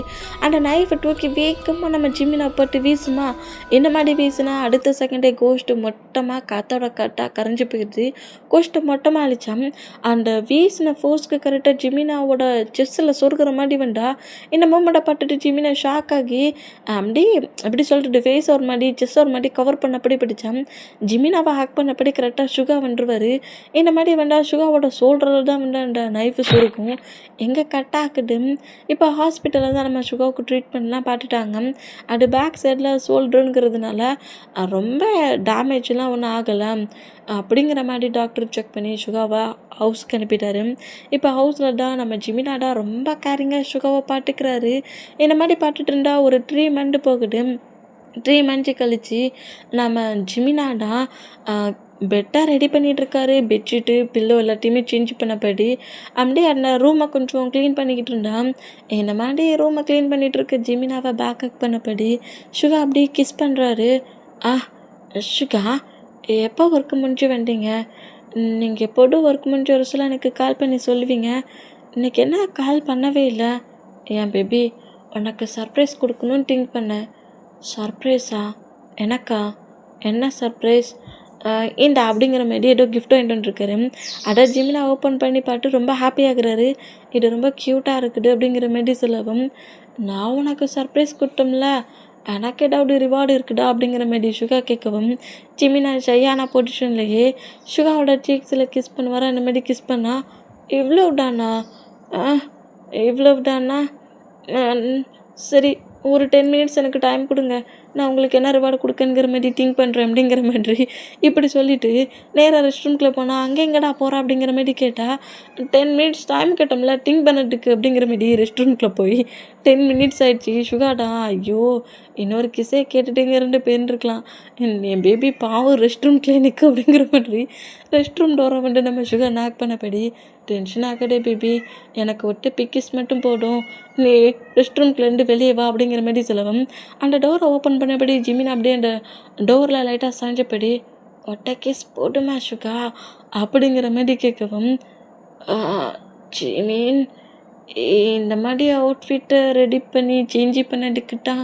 அந்த நைஃபை தூக்கி வேகமாக நம்ம ஜிமினா போட்டு வீசுமா. இந்த மாதிரி வீசுனா அடுத்த செகண்டே கோஸ்ட்டு மொட்டமாக காற்றா கரைஞ்சி போயிடுது. கோஸ்ட்டை மொட்டமாக அழிச்சான். அந்த வீசின ஃபோர்ஸ்க்கு கரெக்டாக ஜிமினாவோட செஸ்ஸில் சொருகிற மாதிரி வந்தா இந்த மூமெண்ட்டை பார்த்துட்டு ஜிமினா ஷாக் ஆகி அப்படி சொல்லிட்டு ஃபேஸ் ஒரு மாதிரி செஸ் ஒரு மாதிரி கவர் பண்ணப்படி பிடிச்சான். ஜிமினாவை ஹேக் பண்ணப்படி கரெக்டாக சுகா வந்துருவார். இந்த மாதிரி வந்தால் சுகாவோட ஷோல்டரில் தான் வந்து அந்த நைஃப் இருக்கும். எங்கே கட் ஆகுது. இப்போ ஹாஸ்பிட்டலில் தான் நம்ம சுகாவுக்கு ட்ரீட்மெண்ட்லாம் பார்த்துட்டாங்க. அது பேக் சைடில் ஷோல்டருங்கிறதுனால ரொம்ப டேமேஜ்லாம் ஒன்றும் ஆகலை அப்படிங்கிற மாதிரி டாக்டர் செக் பண்ணி சுகாவை ஹவுஸ்க்கு அனுப்பிட்டாரு. இப்போ ஹவுஸில் தான் நம்ம ஜிமினாடா ரொம்ப கேரிங்காக சுகாவை பார்த்துக்கிறாரு. இந்த மாதிரி பார்த்துட்டு இருந்தால் ஒரு 3 மந்த் போகுது. 3 மந்த்ஸ் கழித்து நம்ம ஜிமினாடா பெட்டை ரெடி பண்ணிகிட்ருக்காரு. பெட்ஷீட்டு பில்லோ எல்லாத்தையுமே சேஞ்ச் பண்ணப்படி அப்படியே அந்த ரூமை கொஞ்சம் க்ளீன் பண்ணிக்கிட்டு இருந்தான். இந்த மாதிரி ரூமை க்ளீன் பண்ணிகிட்ருக்க ஜிமினாவை பேக்கப் பண்ணப்படி சுகா அப்படியே கிஸ் பண்ணுறாரு. சுகா, எப்போ ஒர்க்கு முடிஞ்சு வந்தீங்க? நீங்கள் எப்போதும் ஒர்க் முடிஞ்ச ஒரு சில எனக்கு கால் பண்ணி சொல்லுவீங்க. இன்றைக்கி என்ன கால் பண்ணவே இல்லை? என் பேபி, உனக்கு சர்ப்ரைஸ் கொடுக்கணும்னு திங்க் பண்ணேன். சர்ப்ரைஸா? எனக்கா? என்ன சர்ப்ரைஸ்? இந்த அப்படிங்கிற மாதிரி ஏதோ கிஃப்ட்டோ என்னன்ட்ருக்காரு. அதை ஜிமினா ஓப்பன் பண்ணி பார்த்து ரொம்ப ஹாப்பியாகிறாரு. இது ரொம்ப க்யூட்டாக இருக்குது அப்படிங்கிற மாதிரி சொல்லவும், நான் உனக்கு சர்ப்ரைஸ் கொடுத்தோம்ல, எனக்கு ஏதாவது ரிவார்டு இருக்குதா அப்படிங்கிற மாதிரி சுகா கேட்கவும் ஜிமினா ஷையான பொசிஷன்லேயே சுகாவோட சீக்ஸில் கிஸ் பண்ணுவார். அந்த மாதிரி கிஸ் பண்ணால் இவ்வளவுதானா? இவ்வளவுதானா? சரி, ஒரு 10 மினிட்ஸ் எனக்கு டைம் கொடுங்க, நான் உங்களுக்கு என்ன ரிவார்டு கொடுக்கணுங்கிற மாதிரி திங்க் பண்ணுறேன் அப்படிங்கிற மாதிரி இப்படி சொல்லிவிட்டு நேராக ரெஸ்ட் ரூம்குள்ளே போனால் அங்கே எங்கடா போகிறா அப்படிங்கிற மாதிரி கேட்டால் 10 மினிட்ஸ் டைம் கேட்டோம்ல திங்க் பண்ணதுக்கு அப்படிங்கிற மாதிரி ரெஸ்ட் ரூம்குள்ளே போய் 10 மினிட்ஸ் ஆகிடுச்சி. சுகாடா, ஐயோ இன்னொரு கிஸ்ஸே கேட்டுட்டுங்க 2 பேர் இருக்கலாம், என் பேபி பாவம் ரெஸ்ட் ரூம் கிளினிக் அப்படிங்கிற மாதிரி ரெஸ்ட் ரூம் டோரை வந்து நம்ம சுகா நாக் பண்ணபடி, டென்ஷன் ஆகடே பேபி, எனக்கு ஒட்டு பிக்கிஸ் மட்டும் போடும், நீ ரெஸ்ட் ரூம்குள்ளேருந்து வெளியே வா அப்படிங்கிற மாதிரி சொல்லவும் அந்த டோரை ஓப்பன் பண்ணபடி ஜிமினா அப்படியே அந்த டோரில் லைட்டாக சாஞ்சபடி, ஒட்ட கேஸ் போடுமா சுகா அப்படிங்கிற மாதிரி கேட்கவும், "ஆ, ஜிமின் இந்த மாதிரி அவுட்ஃபிட்டை ரெடி பண்ணி சேஞ்ச் பண்ணதுக்கிட்டா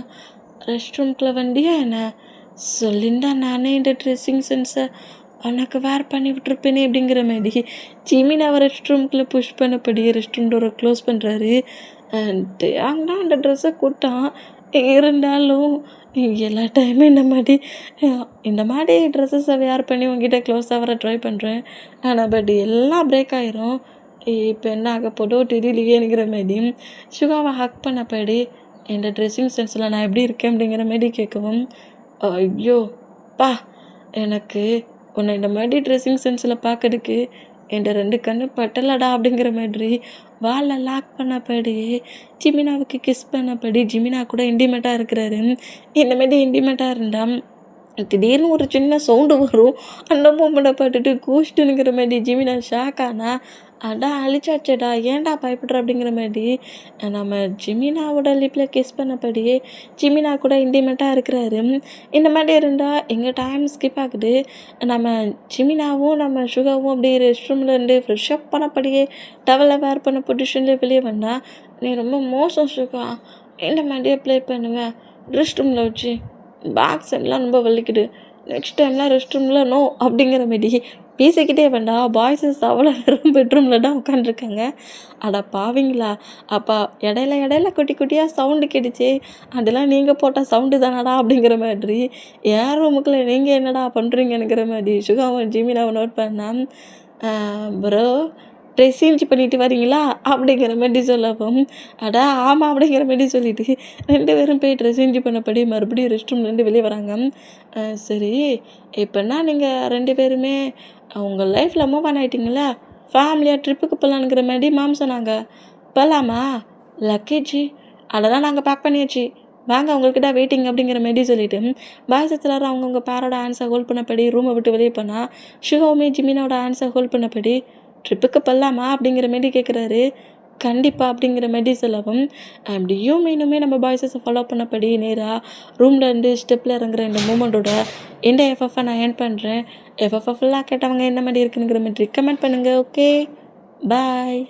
ரெஸ்ட் ரூம்குள்ளே வண்டியா என்ன? சொல்லியிருந்தா நானே இந்த ட்ரெஸ்ஸிங் சென்ஸை உனக்கு வேர் பண்ணி விட்டுருப்பேனே." அப்படிங்கிற மாதிரி ஜிமின் அவர் ரெஸ்ட் ரூம்குள்ளே புஷ் பண்ணப்படி ரெஸ்ட் ரூம் டோரை க்ளோஸ் பண்ணுறாரு. அங்கே அந்த ட்ரெஸ்ஸை கூட்டான். இருந்தாலும் எல்லா டைமும் இந்த மாதிரி ட்ரெஸ்ஸஸை வேர் பண்ணி உங்ககிட்ட க்ளோஸ் ஆகிற ட்ரை பண்ணுறேன். ஆனால் பட் எல்லாம் பிரேக் ஆயிரும். இப்போ என்ன ஆக போதோ தெரியலையேங்கிற மாதிரி சுகாவை ஹக் பண்ணப்படி இந்த ட்ரெஸ்ஸிங் சென்ஸில் நான் எப்படி இருக்கேன் அப்படிங்கிற மாதிரி கேட்கவும், ஐயோ பா, எனக்கு உன்னை இந்த மாதிரி ட்ரெஸ்ஸிங் சென்ஸில் பார்க்கறதுக்கு என் 2 கண்ணு பட்டலடா அப்படிங்கிற மாதிரி வாலை லாக் பண்ணப்படி ஜிமினாவுக்கு கிஸ் பண்ணப்படி ஜிமினா கூட இன்டிமேட்டாக இருக்கிறாரு. இந்த மாதிரி இன்டிமேட்டாக இருந்தால் திடீர்னு ஒரு சின்ன சவுண்டு வரும். அந்த மூமெண்ட்டை பார்த்துட்டு கூஸ்ட்டுங்கிற மாதிரி ஜிமினா ஷாக் ஆனா, அடா அழிச்சாச்சேடா ஏன்டா பயப்படுற அப்படிங்கிற மாதிரி நம்ம ஜிமினாவோட லிப்பில் கிஸ் பண்ணப்படியே ஜிமினா கூட இன்டிமேட்டாக இருக்கிறாரு. இந்த மாதிரி இருந்தால் எங்கள் டைம் ஸ்கிப் ஆகுது. நம்ம ஜிமினாவும் நம்ம சுகாவும் அப்படியே ரெஸ்ட் ரூமில் இருந்து ஃப்ரெஷ் அப் பண்ணப்படியே டவலை வேர் பண்ண பொசிஷன்லேயே வெளியே வந்தா, நீ ரொம்ப மோசம் சுகா, இந்த மாதிரியே ப்ளே பண்ணுவேன் ரெஸ்ட் ரூமில் வச்சு, பேக் சைட்லாம் ரொம்ப வலிக்குது, நெக்ஸ்ட் டைம்லாம் ரெஸ்ட் ரூமில் நோ அப்படிங்கிற மாதிரி பேசிக்கிட்டே வேண்டாம். பாய்ஸஸ் அவ்வளோ நேரம் பெட்ரூமில் தான் உட்காந்துருக்காங்க. அட பாவிங்களா, அப்பா இடையில குட்டி குட்டியாக சவுண்டு கேட்டுச்சு, அதெல்லாம் நீங்கள் போட்ட சவுண்டு தானடா அப்படிங்கிற மாதிரி என் ரூமுக்குள்ளே நீங்கள் என்னடா பண்ணுறீங்கங்கிற மாதிரி சுகாவும் ஜிமினாவை நோட் பண்ணான். ப்ரோ ட்ரெஸ் சேஞ்ச் பண்ணிட்டு வரீங்களா அப்படிங்கிற மாதிரி சொல்லவும், அடா ஆமாம் அப்படிங்கிற மாதிரி சொல்லிவிட்டு 2 பேரும் போய் ட்ரெஸ் சேஞ்ச் பண்ணப்படி மறுபடியும் ரெஸ்ட் ரூம்லேருந்து வெளியே வராங்க. சரி, இப்போனா நீங்கள் 2 பேருமே உங்கள் லைஃப்பில் மூவ் ஆன் ஆகிட்டிங்களா, ஃபேமிலியாக ட்ரிப்புக்கு போகலான்ங்கிற மாதிரி மாம் சொன்னாங்க. போகலாமா? லக்கேஜ் அதெல்லாம் நாங்கள் பேக் பண்ணியாச்சு, வாங்க உங்களுக்கு தான் வெயிட்டிங் அப்படிங்கிற மாதிரி சொல்லிவிட்டு பாய்ஸஸ் எல்லாரும் அவங்கவுங்க பேரோட ஹேண்ட்ஸை ஹோல்ட் பண்ணப்படி ரூமை விட்டு வெளியே போனால், ஷுகாவுமே ஜிமினோட ஹேண்ட்ஸை ஹோல்ட் பண்ணப்படி ட்ரிப்புக்கு போகலாமா அப்படிங்கிற மாதிரி கேட்குறாரு. கண்டிப்பாக அப்படிங்கிற மாதிரி சொல்லவும், அப்படியும் மீனுமே நம்ம பாய்ஸஸை ஃபாலோ பண்ணப்படி நேராக ரூமில் இருந்து ஸ்டெப்பில் இறங்குற இந்த மூமெண்ட்டோட இந்த எஃப்எஃப்ஐ நான் ஏர்ன் பண்ணுறேன். எஃப்எஃப்ஐ ஃபுல்லாக கேட்டவங்க என்ன மாதிரி இருக்குங்கிற மாதிரி கமெண்ட் பண்ணுங்கள். ஓகே, பாய்.